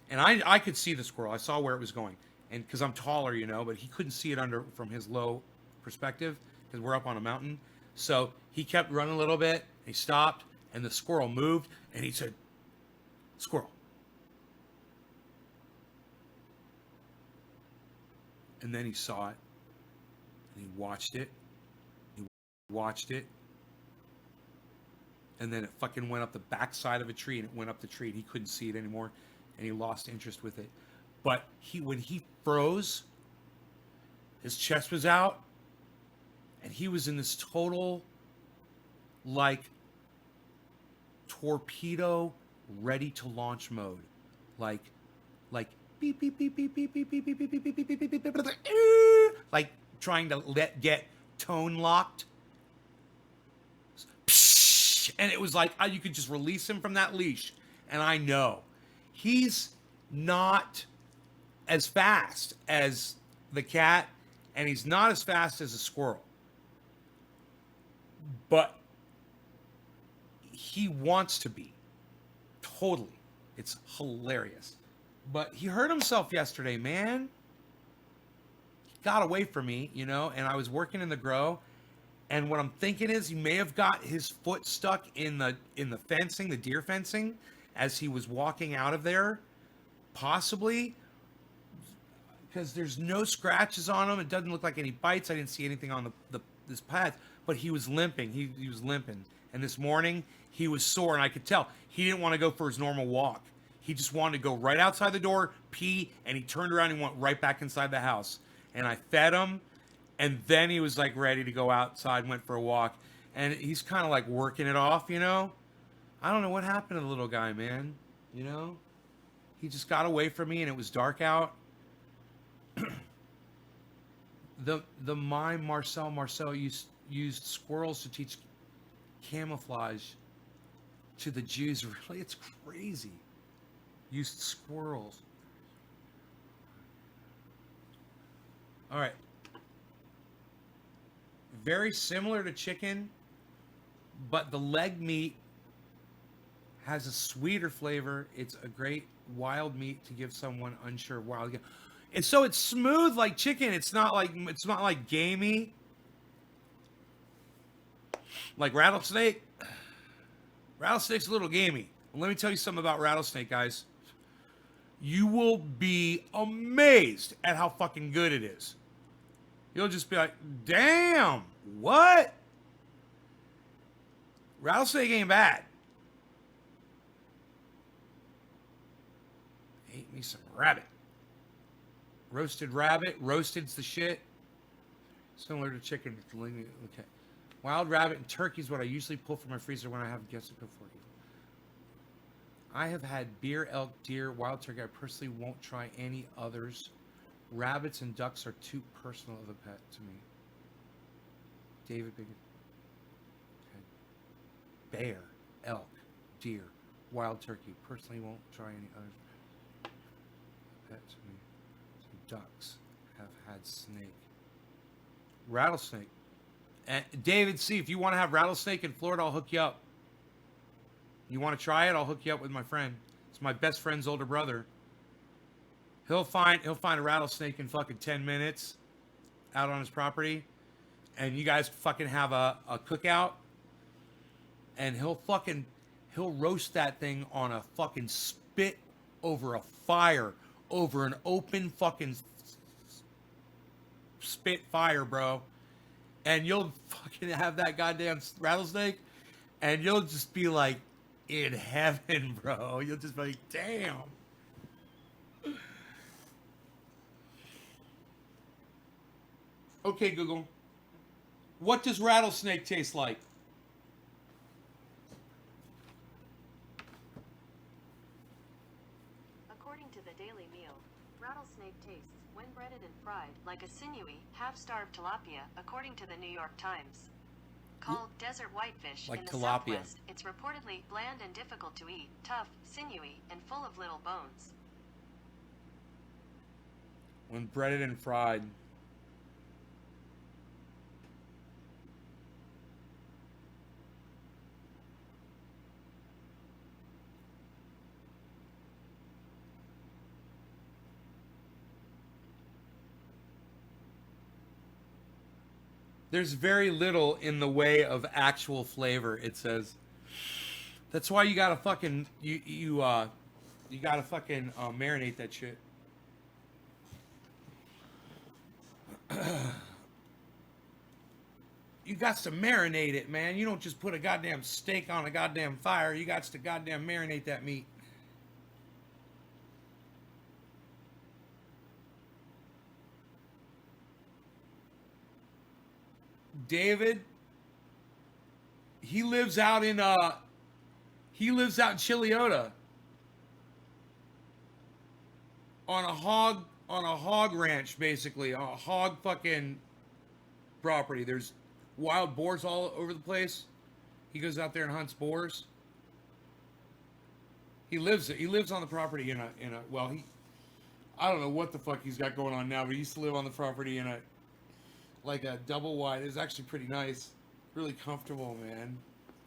And I could see the squirrel. I saw where it was going. And because I'm taller, you know, but he couldn't see it from his low perspective because we're up on a mountain. So he kept running a little bit. He stopped, and the squirrel moved, and he said, "Squirrel." And then he saw it, and he watched it. He watched it. And then it fucking went up the backside of a tree, and it went up the tree, and he couldn't see it anymore, and he lost interest with it. But when he froze, his chest was out, and he was in this total, like, torpedo ready to launch mode. Like beep beep beep beep beep beep beep beep beep beep beep beep beep beep beep, like trying to get tone locked. And it was like you could just release him from that leash. And I know he's not as fast as the cat, and he's not as fast as a squirrel. But he wants to be. Totally. It's hilarious. But he hurt himself yesterday, man. He got away from me, you know, and I was working in the grow. And what I'm thinking is he may have got his foot stuck in the fencing, the deer fencing, as he was walking out of there. Possibly. Because there's no scratches on him. It doesn't look like any bites. I didn't see anything on this path. But he was limping. He was limping. And this morning, he was sore. And I could tell. He didn't want to go for his normal walk. He just wanted to go right outside the door, pee, and he turned around and went right back inside the house. And I fed him. And then he was like ready to go outside, went for a walk. And he's kind of like working it off, you know? I don't know what happened to the little guy, man. You know? He just got away from me and it was dark out. the mime Marcel used squirrels to teach camouflage to the Jews. Really, it's crazy. Used squirrels. All right. Very similar to chicken, but the leg meat has a sweeter flavor. It's a great wild meat to give someone unsure of wild. And so it's smooth like chicken. It's not like gamey. Like rattlesnake. Rattlesnake's a little gamey. Well, let me tell you something about rattlesnake, guys. You will be amazed at how fucking good it is. You'll just be like, damn, what? Rattlesnake ain't bad. Ate me some rabbit. Roasted rabbit. Roasted's the shit. Similar to chicken. Okay. Wild rabbit and turkey is what I usually pull from my freezer when I have guests to cook for you. I have had beer, elk, deer, wild turkey. I personally won't try any others. Rabbits and ducks are too personal of a pet to me. David Biggin. Okay. Bear, elk, deer, wild turkey. Personally won't try any others. Pet to me. Some ducks have had snake. Rattlesnake. And David, see, if you want to have rattlesnake in Florida, I'll hook you up. You want to try it? I'll hook you up with my friend. It's my best friend's older brother. He'll find a rattlesnake in fucking 10 minutes out on his property, and you guys fucking have a cookout, and he'll roast that thing on a fucking spit over a fire over an open fucking spit fire, bro. And you'll fucking have that goddamn rattlesnake, and you'll just be like in heaven, bro. You'll just be like, damn. Okay, Google. What does rattlesnake taste like? According to the Daily Meal, rattlesnake tastes, when breaded and fried, like a sinewy, half-starved tilapia, according to the New York Times. Called desert whitefish Like in the tilapia. Southwest, it's reportedly bland and difficult to eat, tough, sinewy, and full of little bones. When breaded and fried. There's very little in the way of actual flavor, it says. That's why you gotta fucking you gotta fucking marinate that shit. You got to marinate it, man. You don't just put a goddamn steak on a goddamn fire. You got to goddamn marinate that meat. David, he lives out in Chiliota on a hog ranch, basically, on a hog fucking property. There's wild boars all over the place. He goes out there and hunts boars. He lives on the property in a well, I don't know what the fuck he's got going on now, but he used to live on the property in a like a double wide. It was actually pretty nice. Really comfortable, man.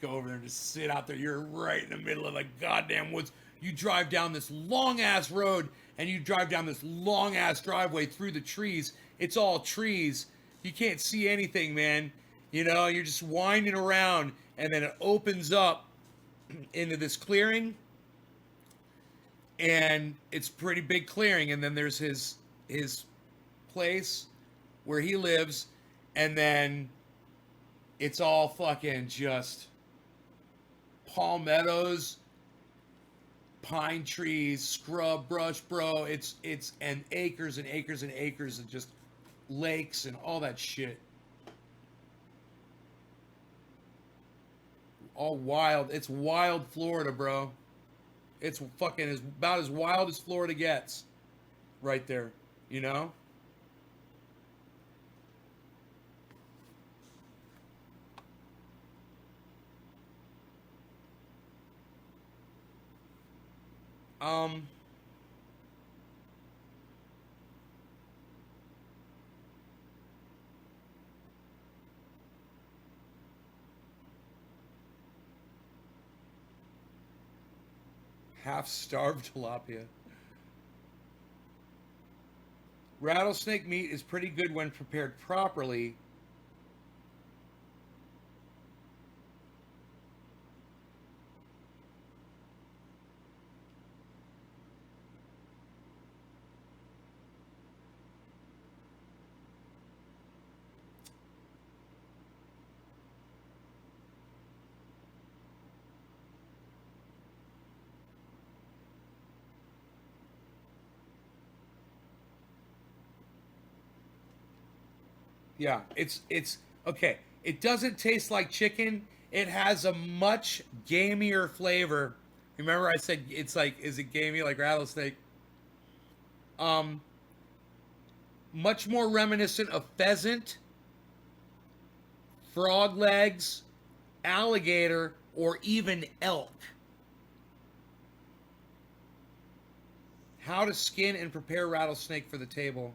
Go over there and just sit out there. You're right in the middle of the goddamn woods. You drive down this long ass road and you drive down this long ass driveway through the trees. It's all trees. You can't see anything, man. You know, you're just winding around and then it opens up into this clearing. And it's a pretty big clearing, and then there's his place where he lives, and then it's all fucking just palmettos, pine trees, scrub brush, bro. It's and acres and acres and acres of just lakes and all that shit. All wild. It's wild Florida, bro. It's fucking about as wild as Florida gets. Right there. You know? Half-starved tilapia. Rattlesnake meat is pretty good when prepared properly. Yeah, it's okay. It doesn't taste like chicken. It has a much gamier flavor. Remember I said it's like, is it gamey like rattlesnake? Um, Much more reminiscent of pheasant, frog legs, alligator, or even elk. How to skin and prepare rattlesnake for the table.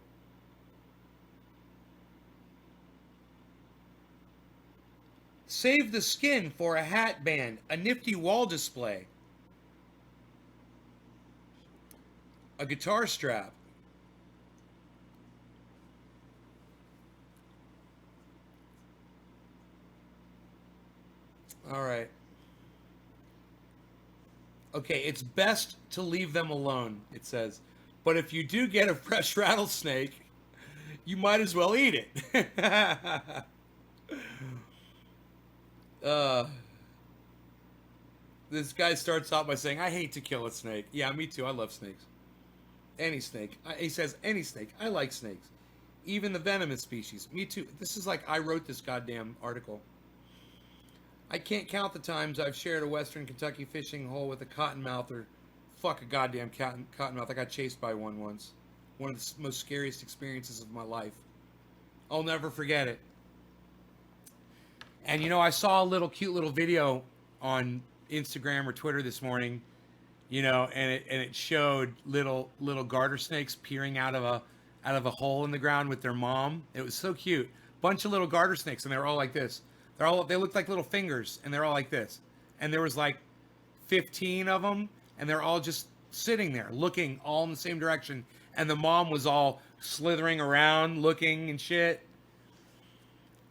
Save the skin for a hat band, a nifty wall display, a guitar strap. All right. Okay, it's best to leave them alone, it says. But if you do get a fresh rattlesnake, you might as well eat it. uh, this guy starts out by saying, I hate to kill a snake. Yeah, me too. I love snakes. Any snake. He says, any snake. I like snakes. Even the venomous species. Me too. This is like I wrote this goddamn article. I can't count the times I've shared a Western Kentucky fishing hole with a cottonmouth or fuck a goddamn cottonmouth. I got chased by one once. One of the most scariest experiences of my life. I'll never forget it. And you know, I saw a cute little video on Instagram or Twitter this morning, you know, and it showed little garter snakes peering out of a hole in the ground with their mom. It was so cute. Bunch of little garter snakes, and they were all like this. They looked like little fingers, and they're all like this. And there was like 15 of them, and they're all just sitting there, looking all in the same direction. And the mom was all slithering around, looking and shit.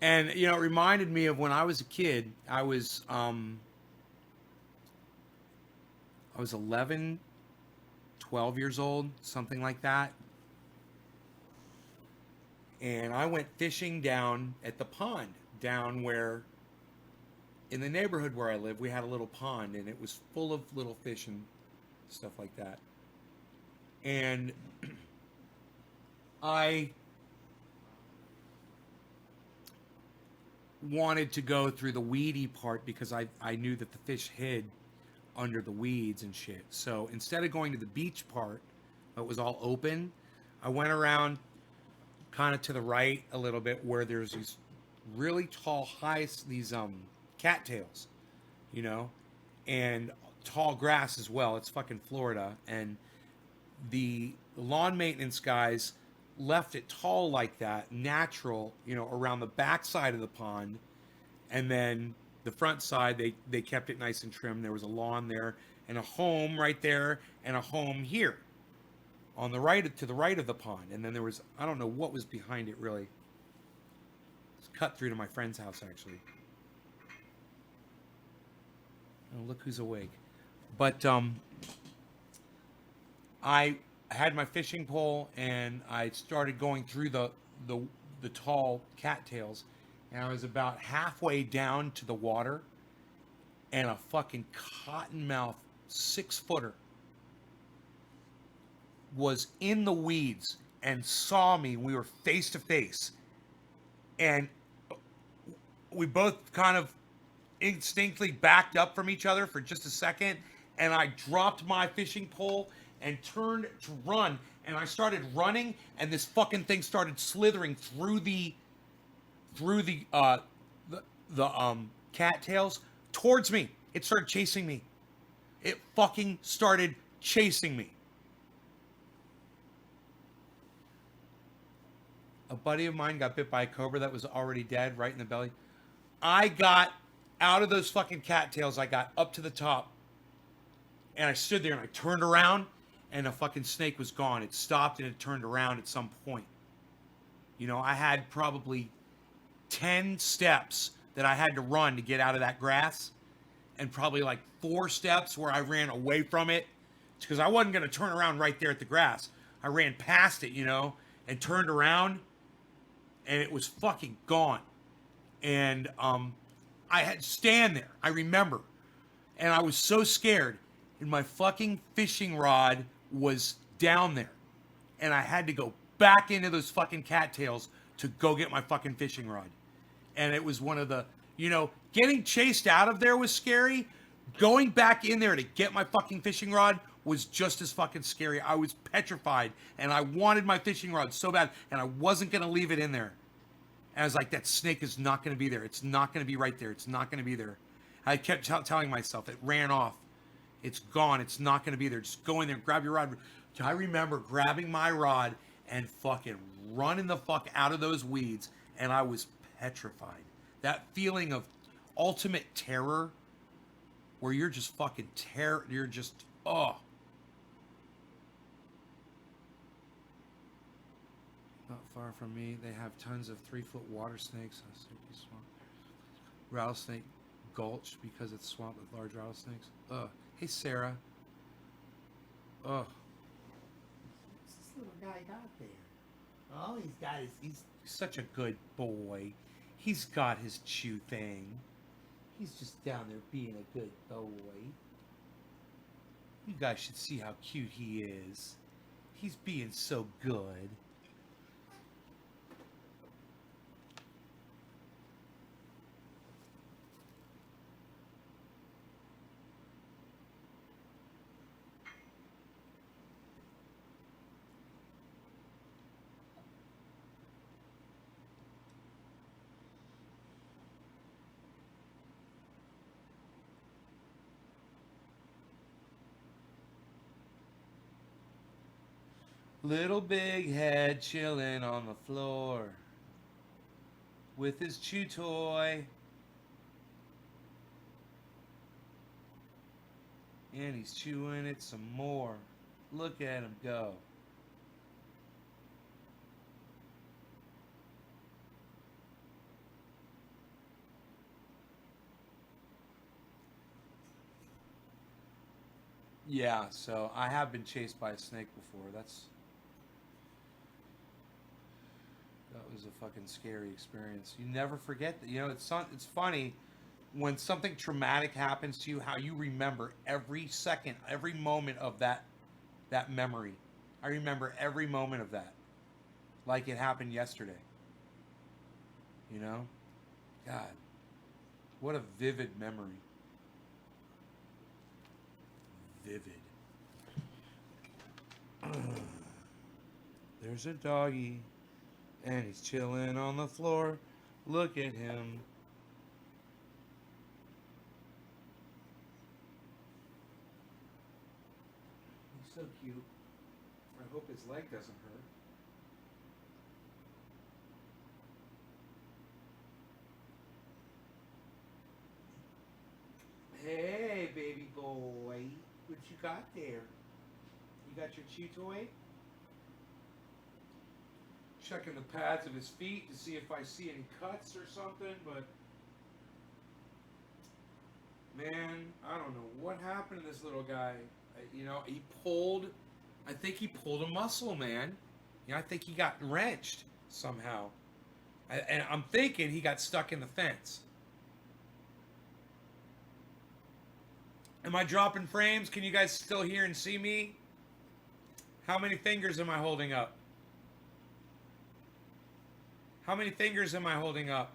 And you know, it reminded me of when I was a kid. I was 11, 12 years old, something like that. And I went fishing down at the pond, down where, in the neighborhood where I live, we had a little pond, and it was full of little fish and stuff like that. And I wanted to go through the weedy part because I knew that the fish hid under the weeds and shit. So instead of going to the beach part, it was all open, I went around kind of to the right a little bit where there's these really tall these cattails, you know, and tall grass as well. It's fucking Florida, and the lawn maintenance guys left it tall like that, natural, you know, around the back side of the pond, and then the front side they kept it nice and trim. There was a lawn there and a home right there and a home here on the right, to the right of the pond. And then there was, I don't know what was behind it really. It's cut through to my friend's house actually. Oh, look who's awake. But I had my fishing pole and I started going through the tall cattails, and I was about halfway down to the water, and a fucking cottonmouth 6-footer was in the weeds and saw me. We were face to face, and we both kind of instinctively backed up from each other for just a second, and I dropped my fishing pole and turned to run, and I started running, and this fucking thing started slithering through the cattails towards me. It started chasing me. It fucking started chasing me. A buddy of mine got bit by a cobra that was already dead, right in the belly. I got out of those fucking cattails. I got up to the top, and I stood there, and I turned around, and the fucking snake was gone. It stopped, and it turned around at some point. You know, I had probably 10 steps that I had to run to get out of that grass, and probably like 4 steps where I ran away from it, because I wasn't going to turn around right there at the grass. I ran past it, you know, and turned around, and it was fucking gone. And I had to stand there, I remember, and I was so scared, and my fucking fishing rod was down there, and I had to go back into those fucking cattails to go get my fucking fishing rod. And it was one of the, you know, getting chased out of there was scary. Going back in there to get my fucking fishing rod was just as fucking scary. I was petrified, and I wanted my fishing rod so bad, and I wasn't going to leave it in there. And I was like, that snake is not going to be there. It's not going to be right there. It's not going to be there. I kept telling myself, it ran off. It's gone. It's not going to be there. Just go in there and grab your rod. I remember grabbing my rod and fucking running the fuck out of those weeds, and I was petrified. That feeling of ultimate terror where you're just fucking you're just, oh. Not far from me, they have tons of 3-foot water snakes. Rattlesnake Gulch because it's swamped with large rattlesnakes. Hey, Sarah. little guy got there? Oh, he's such a good boy. He's got his chew thing. He's just down there being a good boy. You guys should see how cute he is. He's being so good. Little big head chilling on the floor with his chew toy. And he's chewing it some more. Look at him go. Yeah, so I have been chased by a snake before. That was a fucking scary experience. You never forget that. You know, it's funny when something traumatic happens to you, how you remember every second, every moment of that memory. I remember every moment of that, like it happened yesterday. You know, God, what a vivid memory. Vivid. There's a doggy, and he's chilling on the floor. Look at him. He's so cute. I hope his leg doesn't hurt. Hey, baby boy. What you got there? You got your chew toy? Checking the pads of his feet to see if I see any cuts or something, but man, I don't know what happened to this little guy. You know, I think he pulled a muscle, man. You know, I think he got wrenched somehow. And I'm thinking he got stuck in the fence. Am I dropping frames? Can you guys still hear and see me? How many fingers am I holding up? How many fingers am I holding up?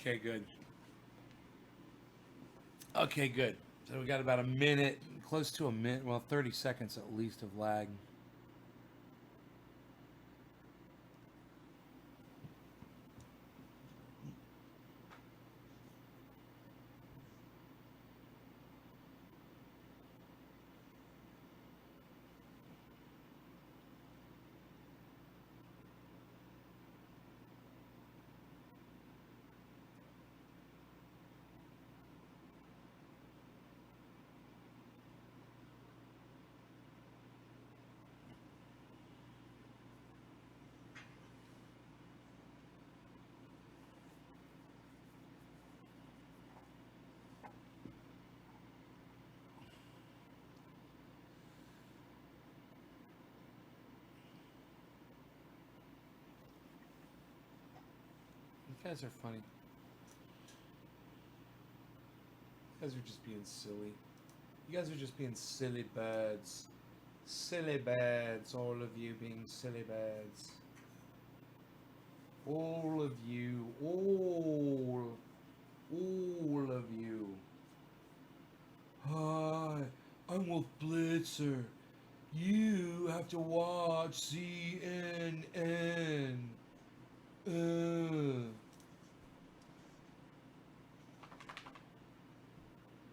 Okay, good. Okay, good. So we got about a minute, close to a minute, well, 30 seconds at least of lag. You guys are funny. You guys are just being silly. You guys are just being silly birds. Silly birds, all of you being silly birds. All of you, all of you. Hi, I'm Wolf Blitzer. You have to watch CNN.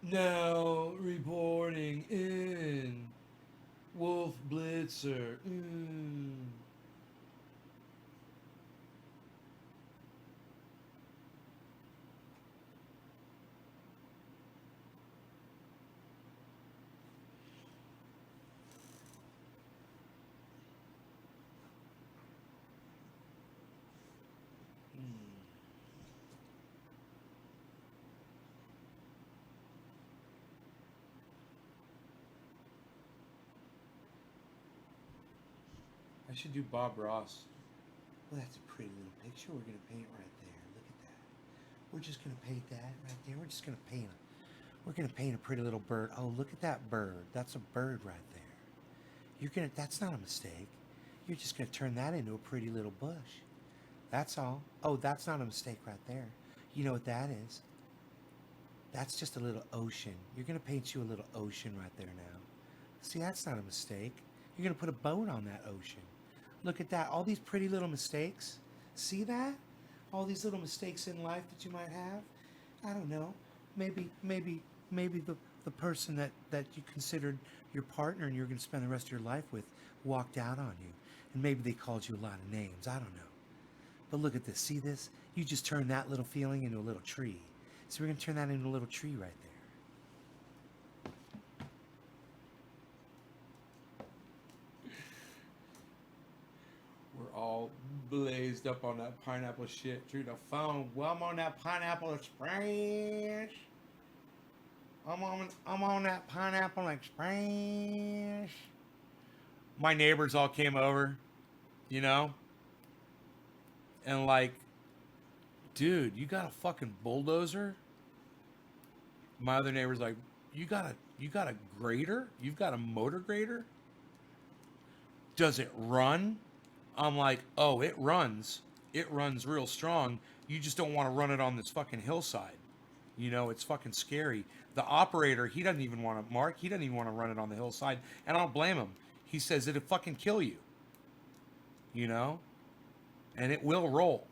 Now reporting in Wolf Blitzer. I should do Bob Ross. Well, that's a pretty little picture we're going to paint right there. Look at that. We're just going to paint that right there. We're just going to paint we're going to paint a pretty little bird. Oh, look at that bird. That's a bird right there. That's not a mistake. You're just going to turn that into a pretty little bush. That's all. Oh, that's not a mistake right there. You know what that is? That's just a little ocean. You're going to paint you a little ocean right there now. See, that's not a mistake. You're going to put a boat on that ocean. Look at that. All these pretty little mistakes. See that? All these little mistakes in life that you might have. I don't know. Maybe the person that you considered your partner and you're going to spend the rest of your life with walked out on you. And maybe they called you a lot of names. I don't know. But look at this. See this? You just turned that little feeling into a little tree. So we're going to turn that into a little tree right there. We're all blazed up on that pineapple shit through the phone. Well, I'm on that Pineapple Express. I'm on that Pineapple Express. My neighbors all came over, you know? And like, dude, you got a fucking bulldozer? My other neighbor's like, you got a grader? You've got a motor grader? Does it run? I'm like, oh, it runs. It runs real strong. You just don't want to run it on this fucking hillside. You know, it's fucking scary. The operator, he doesn't even want to, Mark, he doesn't even want to run it on the hillside. And I don't blame him. He says it'll fucking kill you. You know? And it will roll.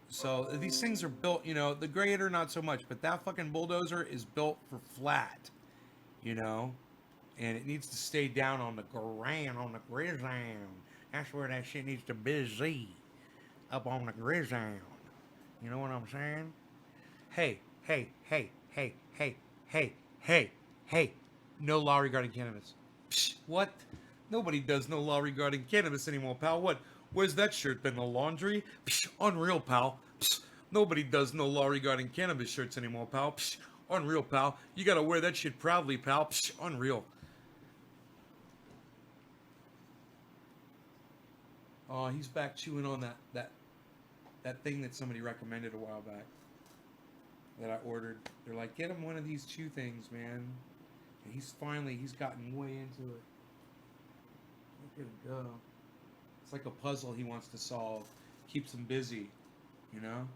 So these things are built, you know, the grader not so much, but that fucking bulldozer is built for flat, you know, and it needs to stay down on the ground, on the grizzand. That's where that shit needs to busy, up on the grizzand. You know what I'm saying? Hey, no law regarding cannabis. Psh, what? Nobody does no law regarding cannabis anymore, pal. What? Where's that shirt been? The laundry? Psh, unreal, pal. Psh, nobody does no law regarding cannabis shirts anymore, pal. Psh, unreal, pal. You gotta wear that shit proudly, pal. Psh, unreal. Oh, he's back chewing on that thing that somebody recommended a while back that I ordered. They're like, get him one of these chew things, man. And he's gotten way into it. Look at him go. It's like a puzzle he wants to solve. Keeps him busy, you know?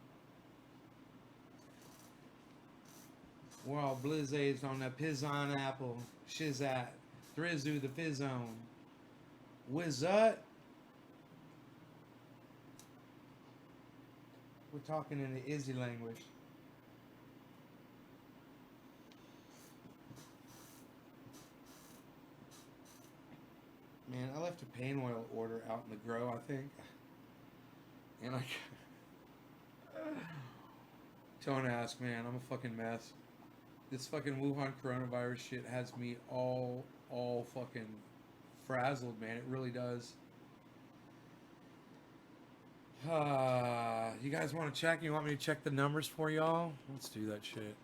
Well, Blizzard's on that Pizzon apple. Shizat. Thrizu the Fizzone. Wizard. We're talking in the Izzy language. Man, I left a pain oil order out in the grow, I think. And I... Don't ask, man. I'm a fucking mess. This fucking Wuhan coronavirus shit has me all fucking frazzled, man. It really does. You guys want to check? You want me to check the numbers for y'all? Let's do that shit.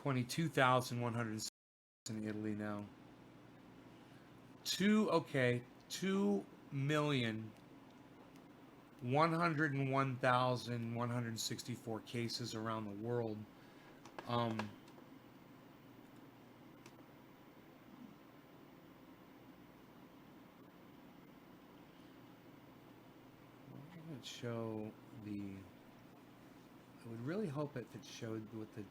$22,100 in Italy now. 2 million 101,164 cases around the world. Um, I would show the. I would really hope if it showed what the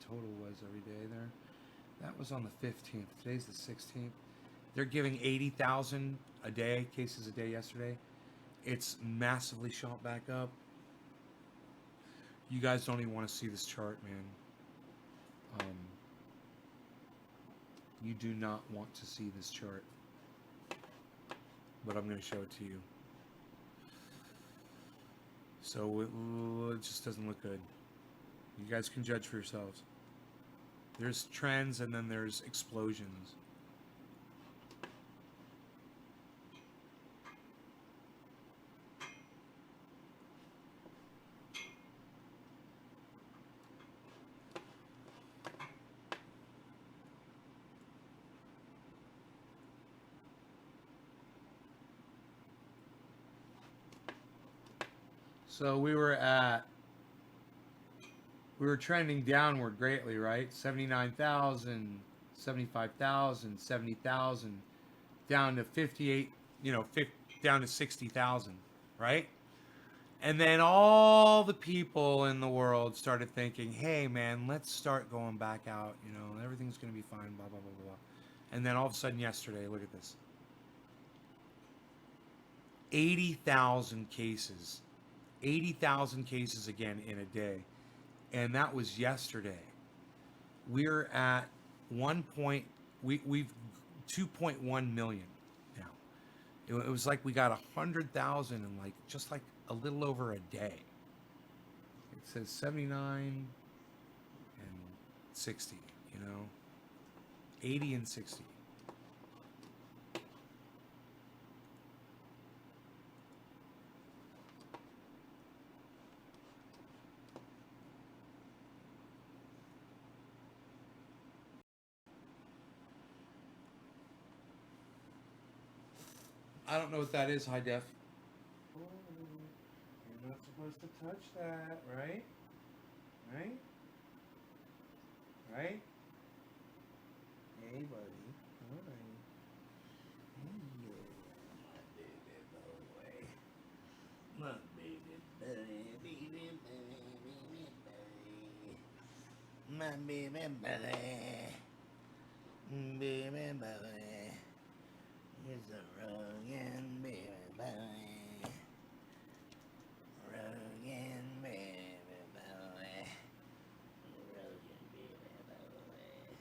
total was every day there. That was on the 15th. Today's the 16th. They're giving 80,000 a day, cases a day yesterday. It's massively shot back up. You guys don't even want to see this chart, man. You do not want to see this chart. But I'm going to show it to you. So it just doesn't look good. You guys can judge for yourselves. There's trends and then there's explosions. So we were trending downward greatly, right? 79,000, 75,000, 70,000, down to 58, down to 60,000, right? And then all the people in the world started thinking, hey, man, let's start going back out. Everything's going to be fine, blah, blah, blah, blah. And then all of a sudden yesterday, look at this. 80,000 cases. 80,000 cases again in a day. And that was yesterday. We're at we've 2.1 million now. It was like we got 100,000 in just like a little over a day. It says 79 and 60, 80 and 60. I don't know what that is, high def. Oh, you're not supposed to touch that, right? Right? Right? Hey, buddy. All right. Hey, my baby buddy, baby buddy. My baby buddy. Baby buddy. It's a Rogan baby boy. Rogan baby boy. Rogan baby boy.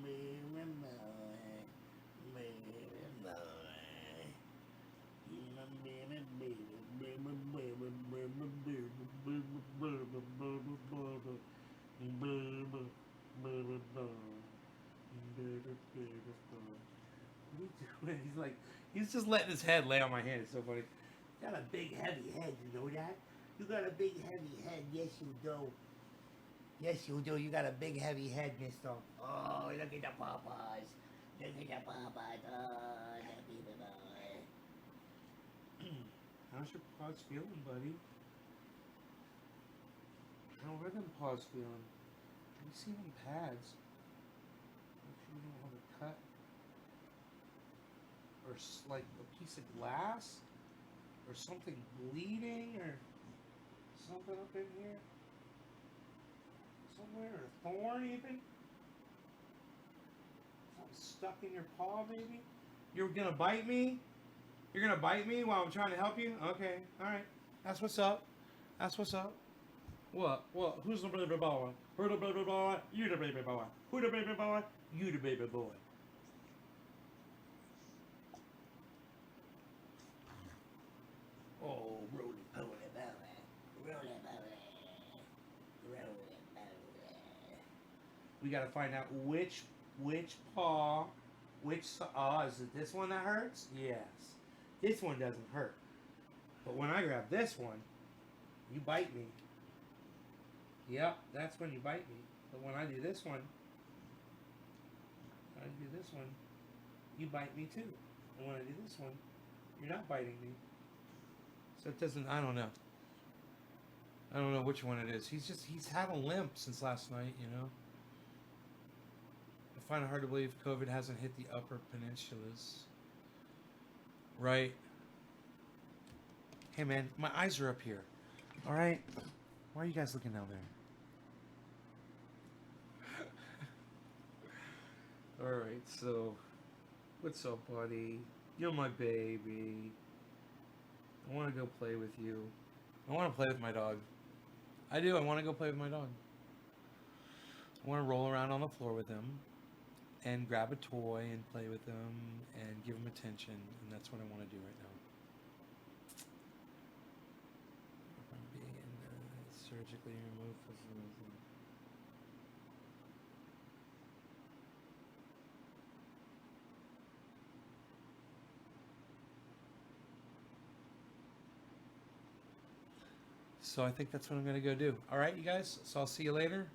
Baby boy. Baby boy. Baby boy. My baby, baby, baby, baby, baby, baby, baby, baby, baby, baby. Baby boy. Baby boy. What are you doing? He's just letting his head lay on my hand. It's so funny. You got a big, heavy head, you know that? You got a big, heavy head. Yes, you do. Yes, you do. You got a big, heavy head, mister. Oh, look at the papas. Look at the papas. Oh, that baby boy. How's your paws feeling, buddy? How are them paws feeling? Have you seen them pads? Make sure you don't have a cut. Or like a piece of glass? Or something bleeding? Or something up in here? Somewhere? Or a thorn even? Something stuck in your paw maybe? You're gonna bite me? You're gonna bite me while I'm trying to help you? Okay, alright. That's what's up. That's what's up. What? Who's the baby boy? Who the baby boy? You the baby boy. Who the baby boy? You the baby boy. Oh, roly poly boy. Roly poly. Roly poly. We gotta find out which paw, is it this one that hurts? Yes. This one doesn't hurt. But when I grab this one, you bite me. Yep, that's when you bite me. But when I do this one, you bite me too. And when I do this one, you're not biting me. So it doesn't, I don't know. I don't know which one it is. He's had a limp since last night, you know. I find it hard to believe COVID hasn't hit the upper peninsulas. Right? Hey man, my eyes are up here. Alright? Why are you guys looking down there? Alright, so what's up, buddy? You're my baby. I want to go play with you. I want to play with my dog. I do. I want to go play with my dog. I want to roll around on the floor with him and grab a toy and play with him and give him attention. And that's what I want to do right now. I'm being surgically removed. So I think that's what I'm going to go do. All right, you guys. So I'll see you later.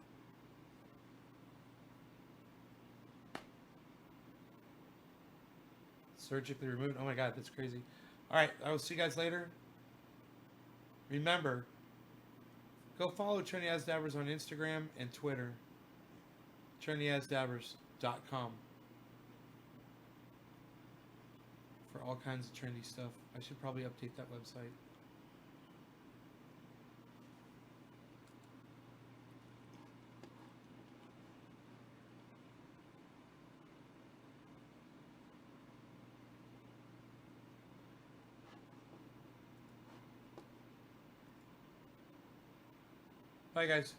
Surgically removed. Oh my God, that's crazy. All right, I will see you guys later. Remember, go follow Trendy As Dabbers on Instagram and Twitter. TrendyAsDabbers.com for all kinds of trendy stuff. I should probably update that website. Bye, guys.